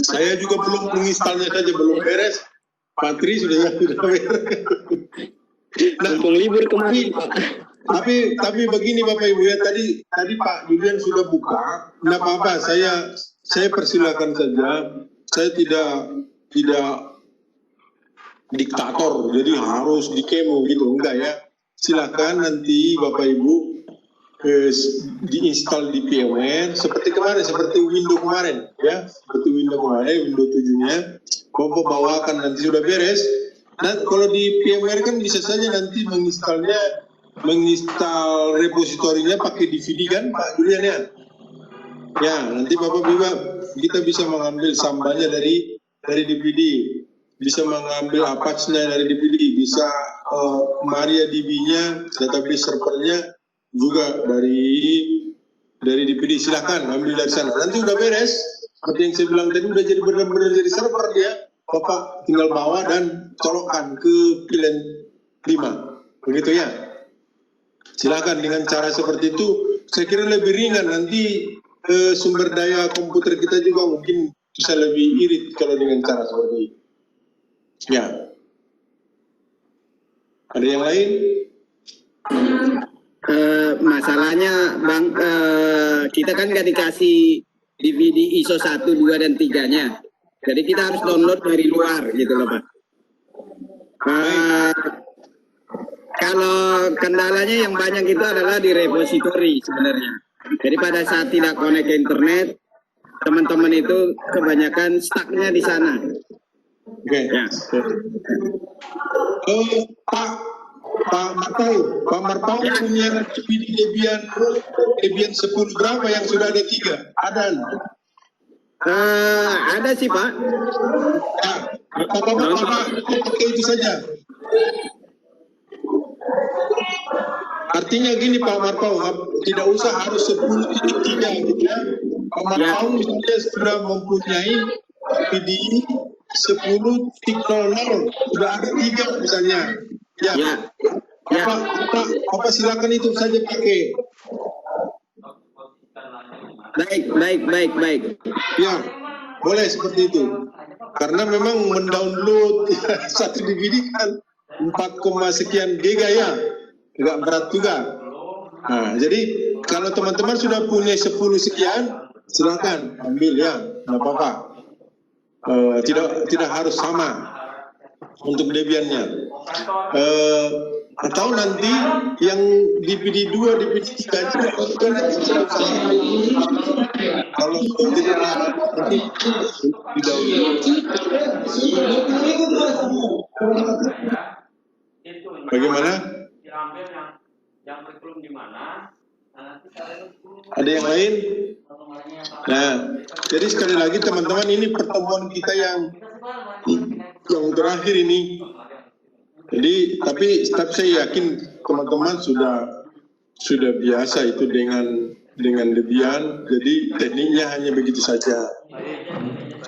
Saya juga belum menginstalnya saja, belum beres. Pak Tri sudah beres. Nah, libur kemarin Pak. Tapi begini Bapak Ibu ya, tadi Pak Julian sudah buka, nggak apa-apa, saya persilakan saja, saya tidak diktator, jadi harus dikemo gitu, enggak ya, silakan nanti Bapak Ibu diinstal di VMware, seperti kemarin, seperti Windows kemarin, ya, seperti Windows kemarin, Windows 7-nya, Bapak bawakan nanti sudah beres. Nah, kalau di VMware kan bisa saja nanti menginstal repositorinya pakai DVD kan Pak Julian ya? Ya, nanti Bapak juga kita bisa mengambil sambanya dari DVD, bisa mengambil Apache-nya dari DVD, bisa MariaDB-nya, database servernya juga dari DVD. Silakan ambil dari sana. Nanti udah beres, seperti yang saya bilang tadi, udah jadi benar-benar jadi server ya. Bapak tinggal bawa dan colokkan ke pilihan 5, begitu ya. Silakan dengan cara seperti itu, saya kira lebih ringan, nanti sumber daya komputer kita juga mungkin bisa lebih irit kalau dengan cara seperti itu. Ya. Ada yang lain? Masalahnya Bang, kita kan nggak dikasih DVD ISO 1, 2, dan 3-nya. Jadi kita harus download dari luar gitu loh Pak. Kalau kendalanya yang banyak itu adalah di repository sebenarnya. Jadi pada saat tidak connect ke internet, teman-teman itu kebanyakan stuck-nya di sana. Oke. Ya. Pak Martau punya DVD Debian 10 berapa yang sudah ada 3? Ada sih Pak. Ya, Bapak pakai itu saja. Artinya gini Pak Martau, tidak usah harus 10.3 gitu ya. Pak Martau misalnya sudah mempunyai DVD 10.00, sudah ada 3 misalnya. Ya. Apa silakan itu saja pakai. Baik. Ya, boleh seperti itu. Karena memang mendownload satu DVD kan 4, sekian giga ya, agak berat juga. Nah, jadi kalau teman-teman sudah punya 10 sekian, silakan ambil ya, nggak apa-apa. Tidak harus sama untuk Debiannya. Atau nanti yang DVD 2, DVD 3 kalau nanti bagaimana? Ada yang lain? Nah, jadi sekali lagi teman-teman, ini pertemuan kita yang terakhir ini. Jadi tapi saya yakin teman-teman sudah biasa itu dengan Debian. Jadi tekniknya hanya begitu saja.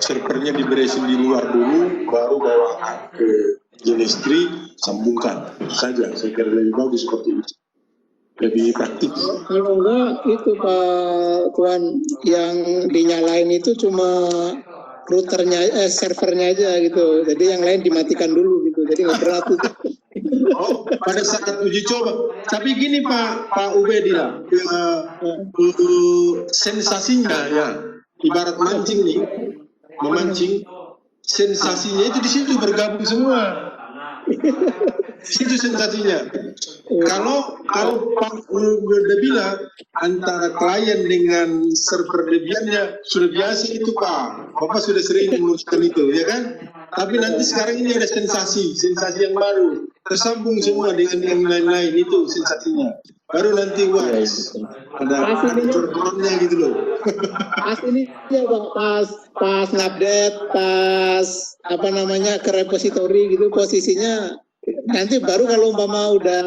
Servernya diberesin di luar dulu, baru bawakan ke GNX3, sambungkan saja. Saya kira lebih bagus seperti itu, lebih praktis. Kalau enggak itu Pak Tuan, yang dinyalain itu cuma routernya, servernya aja gitu. Jadi yang lain dimatikan dulu gitu. Jadi nggak berat itu. Oh, pada saat uji coba. Tapi gini Pak Ubedillah, sensasinya ya, ibarat mancing nih, memancing, sensasinya itu di situ bergabung semua. Itu sensasinya. Kalau Pak udah bilang antara klien dengan server Debiannya sudah biasa itu Pak. Bapak sudah sering menguruskan itu, ya kan? Tapi nanti sekarang ini ada sensasi yang baru. Tersambung semua dengan yang lain-lain, itu sensasinya. Baru nanti wah ada turunnya gitu loh. Pas ini ya Pak, pas ngupdate, pas apa namanya ke repository gitu posisinya nanti baru kalau umpama udah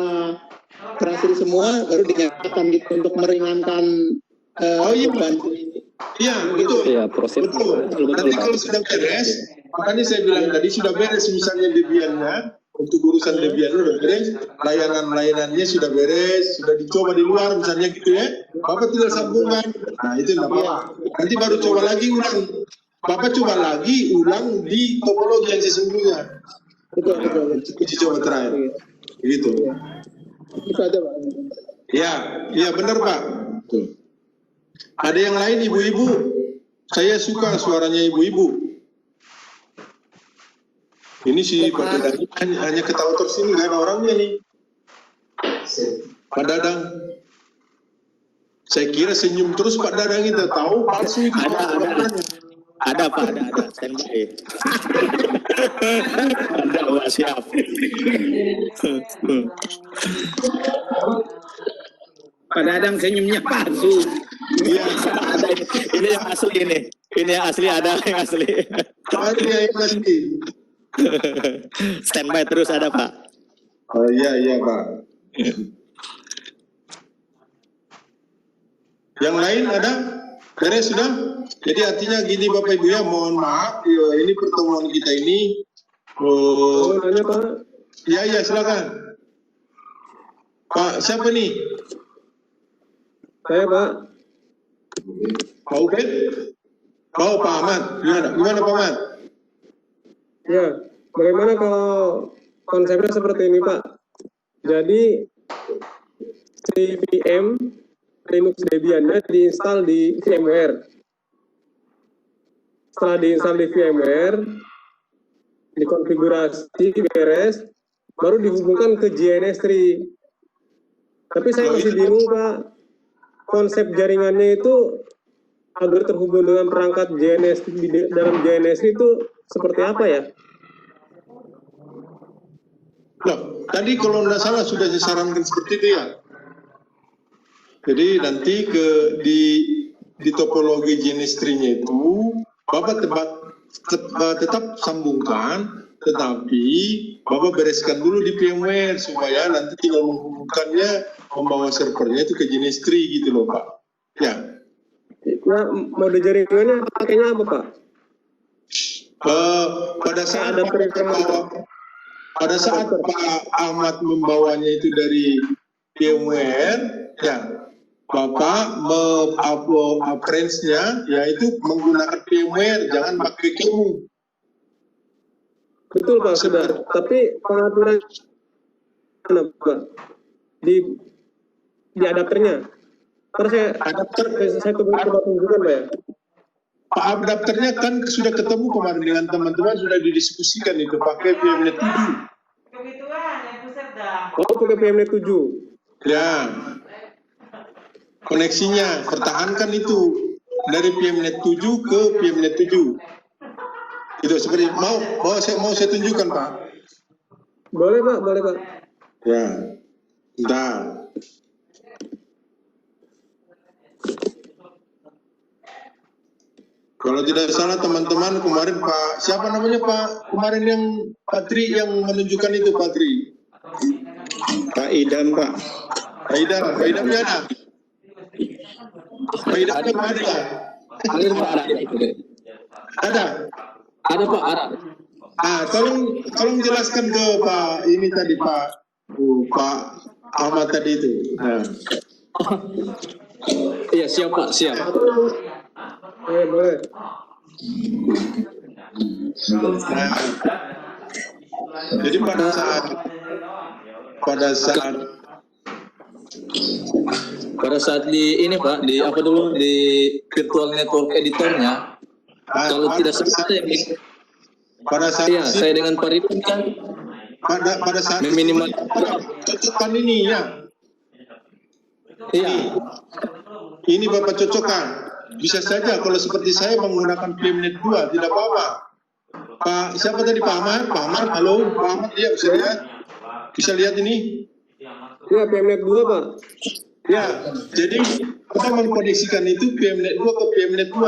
berhasil semua baru dinyatakan gitu untuk meringankan beban. Iya betul. Iya proses. Betul. Nanti kalau sudah beres, makanya saya bilang tadi sudah beres misalnya Debiannya. Untuk urusan Debian sudah beres, layanannya sudah beres, sudah dicoba di luar misalnya gitu ya. Bapak tinggal sambungan. Nah itu tidak apa-apa. Nanti baru coba lagi ulang. Bapak coba lagi ulang di topologi yang sesungguhnya. Betul. Uji coba terakhir. Gitu. Itu aja Pak. Iya benar Pak. Tuh. Ada yang lain ibu-ibu? Saya suka suaranya ibu-ibu. Ini si Pak Dadang hanya ketawa terus ini nggak ada orangnya nih. Pak Dadang, saya kira senyum terus Pak Dadang itu tahu palsu itu. Ada Pak, ada standby. Ada Pak, siap. Pak Dadang senyumnya palsu. Iya, ada ini yang asli ini. Ini yang asli, ada yang asli. Ada yang asli. Standby terus ada Pak. Oh iya Pak. Yang lain ada? Beres sudah? Jadi artinya gini Bapak Ibu ya, mohon maaf ini pertemuan kita ini. Nanya Pak. Ya silakan. Pak siapa nih? Saya Pak. Pak Ubed? Oh Pak Ahmad. Gimana Pak Ahmad? Ya, bagaimana kalau konsepnya seperti ini Pak? Jadi si VM Linux Debian-nya diinstal di VMware. Setelah diinstal di VMware, dikonfigurasi beres, baru dihubungkan ke JNS3. Tapi saya masih bingung Pak, konsep jaringannya itu agar terhubung dengan perangkat JNS di dalam JNS itu seperti apa ya? Loh, tadi kalau tidak salah sudah disarankan seperti itu ya. Jadi nanti di topologi JNS3-nya itu Bapak tetap sambungkan, tetapi Bapak bereskan dulu di VMware supaya nanti tinggal menghubungkannya, membawa servernya itu ke JNS3 gitu loh Pak. Ya. Nah, mode jaringannya pakainya apa Pak? Pada saat Pak Ahmad membawanya itu dari VMware, ya Bapak preferensinya yaitu menggunakan VMware, jangan pakai QEMU. Betul Pak, sudah. Tapi pengaturan Pak di adapternya. Terus saya coba tunjukkan Pak ya. Pak adapternya kan sudah ketemu kemarin dengan teman-teman, sudah didiskusikan itu pakai VMnet 7. Oh, pakai VMnet 7. Ya. Koneksinya pertahankan itu dari VMnet 7 ke VMnet 7. Itu seperti mau saya tunjukkan Pak. Boleh Pak. Ya. Bentar. Kalau tidak salah teman-teman kemarin Pak, siapa namanya Pak? Kemarin yang Patri yang menunjukkan itu Patri. Pak Idam Pak. Pak Idam ya ada. Pak Idam ada. Ada. Ada Pak, ada. Tolong jelaskan ke Pak ini tadi Pak Ahmad tadi itu. Nah. Iya siap Pak, siap. Boleh. Jadi pada saat di ini Pak, di apa dulu di virtual network editornya, kalau tidak salah pada saat saya dengan Pak Ridwan kan pada saat minimal cocokkan ini ya. Iya. Ini Bapak cocokkan. Bisa saja kalau seperti saya menggunakan PMNet 2 tidak apa-apa. Pak siapa tadi Pak Ahmad? Pak Ahmad, halo Pak Ahmad, ya bisa lihat? Bisa lihat ini? Ya, PMNet 2 Pak. Ya, jadi kita mengkoneksikan itu PMNet 2 ke PMNet 2.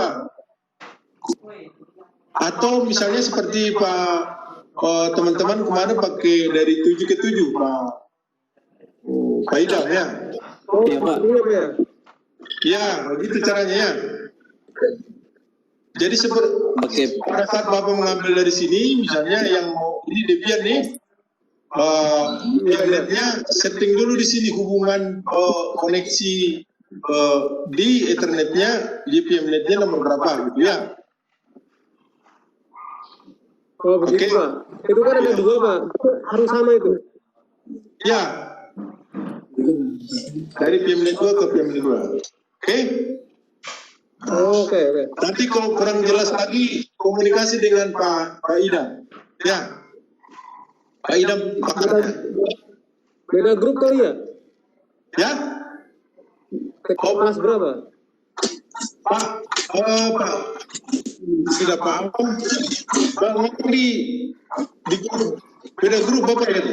Atau misalnya seperti Pak teman-teman kemarin pakai dari 7 ke 7 Pak Idam ya. Iya Pak. Ya, begitu caranya ya. Jadi pada saat Bapak mengambil dari sini, misalnya yang mau ini Debian nih, internetnya setting dulu di sini hubungan koneksi di Ethernetnya, di PMNetnya nomor berapa gitu ya. Oh begitu Pak. Itu kan ada 2 Pak. Harus sama itu. Ya. Dari PMNet 2 ke PMNet 2. Oke? Oke. Nanti kalau kurang jelas lagi komunikasi dengan Pak Idam. Ya. Pak Idam pakarnya. Beda grup kali ya? Ya? Kelas berapa? Pak tidak apa-apa. Bang di grup. Beda grup Bapak ya?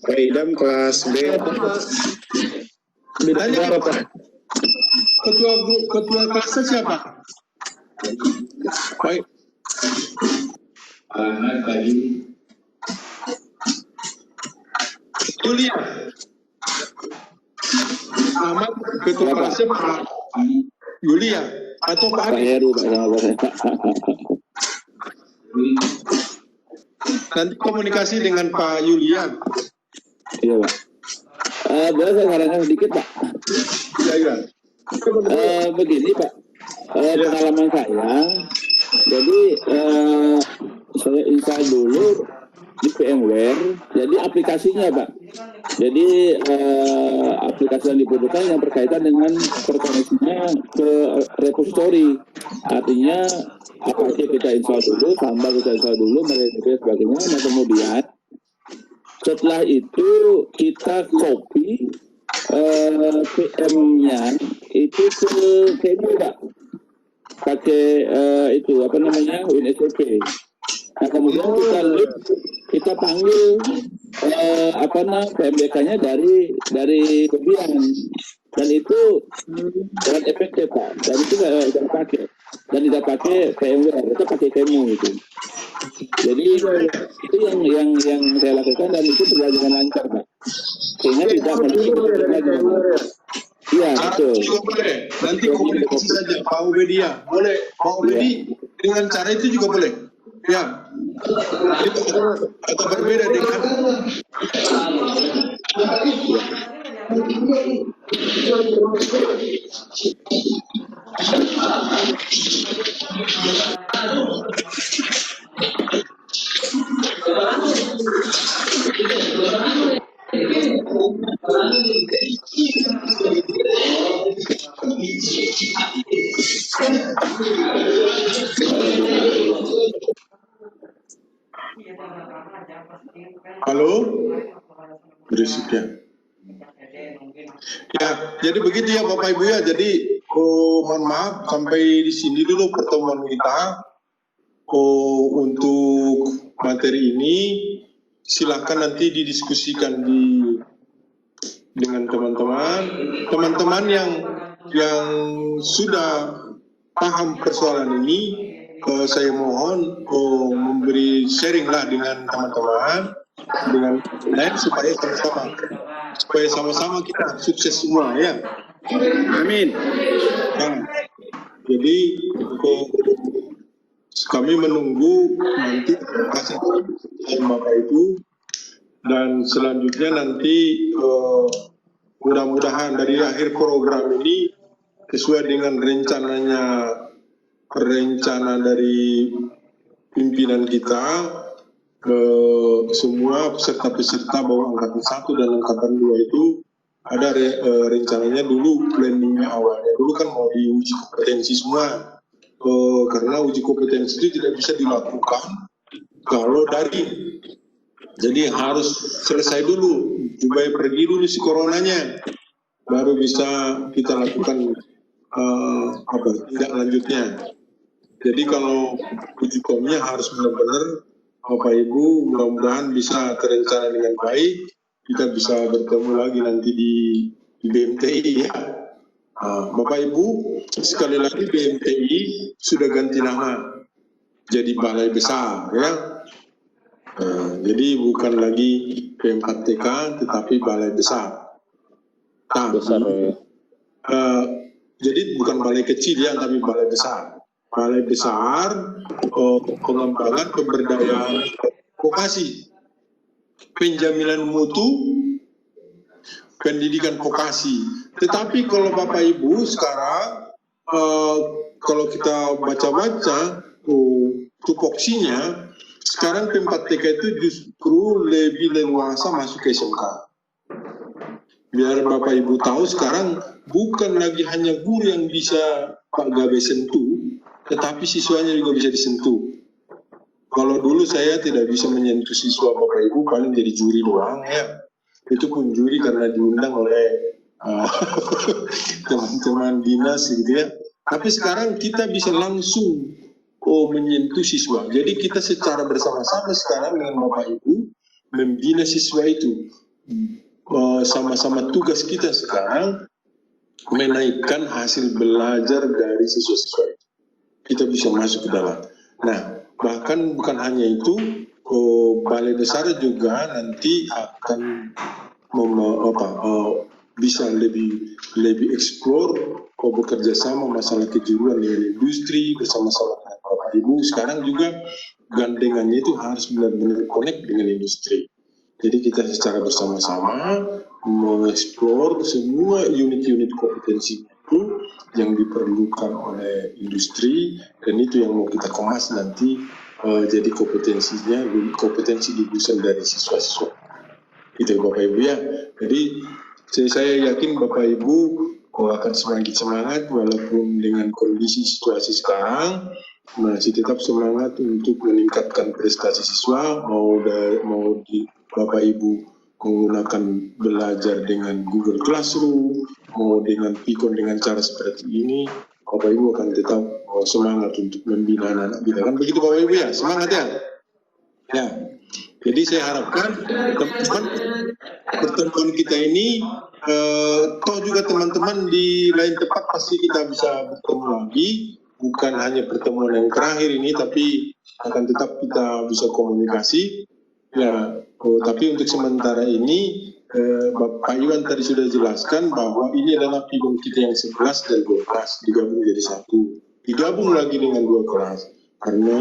Pak Idam kelas B. Beda apa? Ketua kelasnya siapa? Baik. Ahmad tadi. Julia. Ahmad ketua kelasnya Pak Julia atau Pak Heru Pak. Nanti komunikasi dengan Pak Yulian. Iya Pak. Boleh saya sarankan sedikit Pak? Iya. Begini Pak, pengalaman saya, jadi saya install dulu di VMware, jadi aplikasinya Pak. Jadi aplikasi yang dibutuhkan yang berkaitan dengan terkoneksinya ke repository. Artinya Apache kita install dulu, Samba kita install dulu, dan sebagainya. Nah kemudian setelah itu kita copy PM-nya itu ke KMU Pak, pakai itu apa namanya WinSCP. Nah kemudian kita panggil PMDK-nya dari Debian, dan itu sangat efektif Pak. Dan itu tidak pakai tidak pakai VMware, kita pakai KMU itu. Jadi itu yang saya lakukan dan itu berjalan dengan lancar Pak. Sehingga tidak perlu. Iya betul. Nanti komunikasi saja Pak Ubedia, boleh Pak Ubedi dengan cara itu juga boleh. Ya, itu atau berbeda dengan halo, berisik ya. Ya, jadi begitu ya Bapak Ibu ya. Jadi mohon maaf sampai di sini dulu pertemuan kita. Untuk materi ini silakan nanti didiskusikan dengan teman-teman yang sudah paham persoalan ini. Saya mohon memberi sharing lah dengan teman-teman dengan lain supaya sama-sama kita sukses semua ya. Amin. Nah, jadi kami menunggu nanti hasil Bapak itu, dan selanjutnya nanti mudah-mudahan dari akhir program ini sesuai dengan rencana dari pimpinan kita, semua peserta-peserta bahwa angkatan 1 dan angkatan 2 itu ada rencananya dulu, planningnya awalnya dulu kan mau diuji kompetensi semua, karena uji kompetensi itu tidak bisa dilakukan kalau daring. Jadi harus selesai dulu, supaya pergi dulu si coronanya, baru bisa kita lakukan tindak lanjutnya. Jadi kalau uji komnya harus benar-benar Bapak Ibu mudah-mudahan bisa terencana dengan baik, kita bisa bertemu lagi nanti di BMTI ya. Bapak Ibu, sekali lagi BMTI sudah ganti nama jadi Balai Besar ya. Jadi bukan lagi P4TK tetapi Balai Besar. Jadi bukan balai kecil ya, tapi balai besar. Balai besar pengembangan pemberdayaan vokasi, penjaminan mutu, pendidikan vokasi. Tetapi kalau Bapak Ibu sekarang kalau kita baca-baca tupoksinya, sekarang P4TK itu justru lebih leluasa masuk ke SMK. Biar Bapak Ibu tahu sekarang bukan lagi hanya guru yang bisa Pak Gabe sentuh, tetapi siswanya juga bisa disentuh. Kalau dulu saya tidak bisa menyentuh siswa Bapak Ibu, paling jadi juri doang ya. Itu pun juri karena diundang oleh teman-teman dinas gitu ya. Tapi sekarang kita bisa langsung menyentuh siswa. Jadi kita secara bersama-sama sekarang dengan Bapak Ibu membina siswa itu. Sama-sama tugas kita sekarang menaikkan hasil belajar dari siswa-siswa itu. Kita bisa masuk ke dalam. Nah, bahkan bukan hanya itu, Balai Besar juga nanti akan bisa lebih explore bekerja sama masalah kejuruan dengan industri bersama-sama dengan Bapak Ibu. Sekarang juga gandengannya itu harus benar-benar connect dengan industri. Jadi kita secara bersama-sama mengeksplor semua unit-unit kompetensi itu yang diperlukan oleh industri, dan itu yang mau kita kemas nanti jadi kompetensi gugusan dari siswa-siswa. Itu Bapak Ibu ya. Jadi saya yakin Bapak Ibu akan semakin semangat walaupun dengan kondisi situasi sekarang, masih tetap semangat untuk meningkatkan prestasi siswa, mau di Bapak Ibu menggunakan belajar dengan Google Classroom, mau dengan Pikon dengan cara seperti ini, Bapak Ibu akan tetap semangat untuk membina anak-anak kita. Kan begitu Bapak Ibu ya? Semangat ya? Ya. Jadi saya harapkan teman-teman pertemuan kita ini, toh juga teman-teman di lain tempat pasti kita bisa bertemu lagi, bukan hanya pertemuan yang terakhir ini, tapi akan tetap kita bisa komunikasi. Ya, tapi untuk sementara ini Bapak Iwan tadi sudah jelaskan bahwa ini adalah Pikon kita yang 11 dan 12 digabung jadi satu, digabung lagi dengan 2 kelas. Karena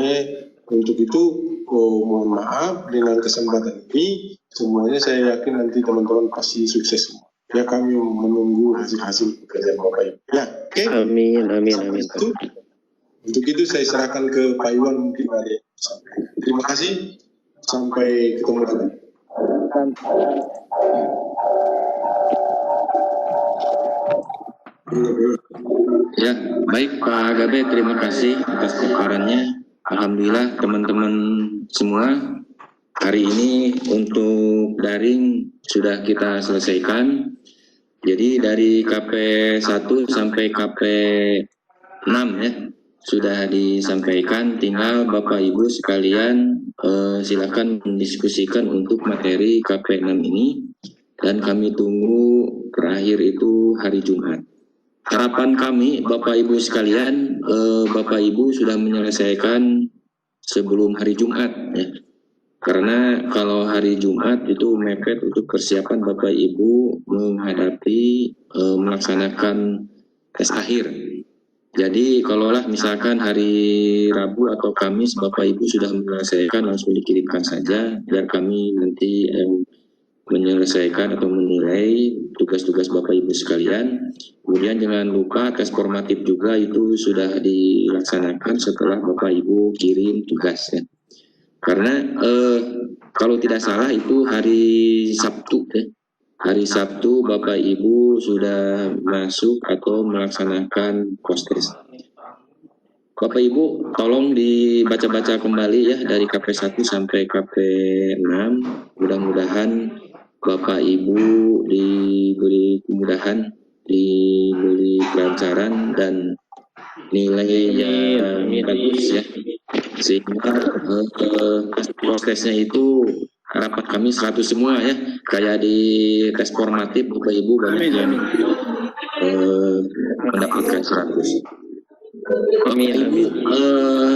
untuk itu mohon maaf dengan kesempatan ini, semuanya saya yakin nanti teman-teman pasti sukses semua. Ya, kami menunggu hasil-hasil pekerjaan Bapak Ibu. Ya, oke. Amin. Untuk itu saya serahkan ke Pak Iwan mungkin ada. Terima kasih. Sampai ketemu lagi. Ya, baik Pak Gabe, terima kasih atas paparannya. Alhamdulillah teman-teman semua, hari ini untuk daring sudah kita selesaikan. Jadi dari KP 1 sampai KP 6 ya sudah disampaikan, tinggal Bapak Ibu sekalian silakan mendiskusikan untuk materi KP 6 ini, dan kami tunggu terakhir itu hari Jumat. Harapan kami Bapak Ibu sekalian, Bapak Ibu sudah menyelesaikan sebelum hari Jumat ya. Karena kalau hari Jumat itu mepet untuk persiapan Bapak Ibu menghadapi melaksanakan tes akhir. Jadi kalaulah misalkan hari Rabu atau Kamis Bapak Ibu sudah menyelesaikan, langsung dikirimkan saja biar kami nanti menyelesaikan atau menilai tugas-tugas Bapak Ibu sekalian. Kemudian jangan lupa tes formatif juga itu sudah dilaksanakan setelah Bapak Ibu kirim tugasnya. Karena kalau tidak salah itu hari Sabtu ya. Hari Sabtu Bapak Ibu sudah masuk atau melaksanakan post-test. Bapak Ibu tolong dibaca-baca kembali ya dari KP1 sampai KP6. Mudah-mudahan Bapak Ibu diberi kemudahan, diberi kelancaran dan nilai yang bagus ya, sehingga prosesnya itu rapat kami 100 semua ya, kayak di tes formatif Bapak Ibu banyak yang mendapatkan 100. Bapak Ibu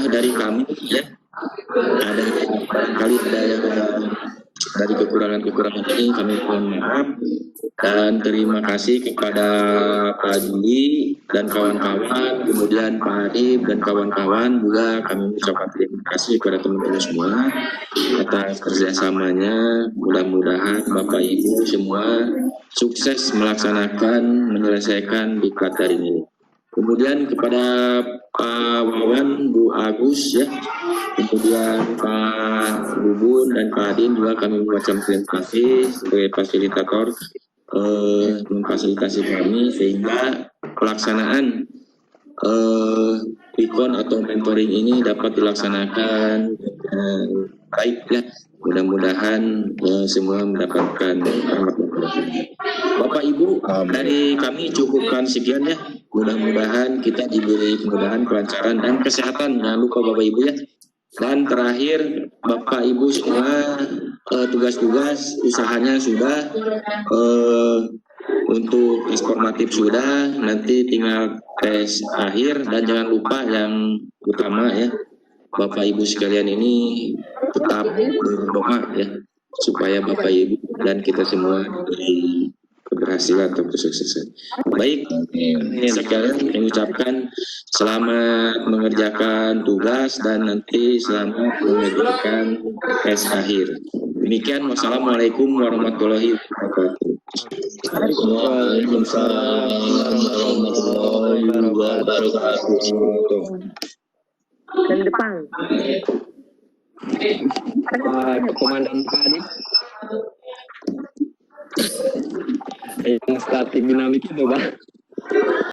dari kami ya, ada kali ada yang dari kekurangan ini kami mohon maaf dan terima kasih kepada Pak Juli dan kawan-kawan, kemudian Pak Arif dan kawan-kawan juga kami ucapkan terima kasih kepada teman-teman semua atas kerjasamanya. Mudah-mudahan Bapak Ibu semua sukses melaksanakan menyelesaikan diklat hari ini. Kemudian kepada Pak Wawan, Bu Agus ya, kemudian Pak Bubun dan Pak Adin juga kami mengucapkan terima kasih sebagai fasilitator memfasilitasi kami sehingga pelaksanaan Pikon atau mentoring ini dapat dilaksanakan baik ya. Mudah-mudahan semua mendapatkan rahmat Bapak Ibu. Dari kami cukupkan sekian ya. Mudah-mudahan kita diberi kemudahan, kelancaran dan kesehatan. Jangan lupa Bapak Ibu ya. Dan terakhir Bapak Ibu semua tugas-tugas usahanya sudah, untuk tes formatif sudah, nanti tinggal tes akhir dan jangan lupa yang utama ya, Bapak Ibu sekalian ini tetap berdoa ya supaya Bapak Ibu dan kita semua diberi keberhasilan atau kesuksesan. Baik, sekalian mengucapkan selamat mengerjakan tugas dan nanti selamat mengerjakan tes akhir. Demikian, wassalamualaikum warahmatullahi wabarakatuh. Waalaikumsalam warahmatullahi wabarakatuh. Dan depan. Komandan Pak Adit. Yang statik dinamik itu Pak.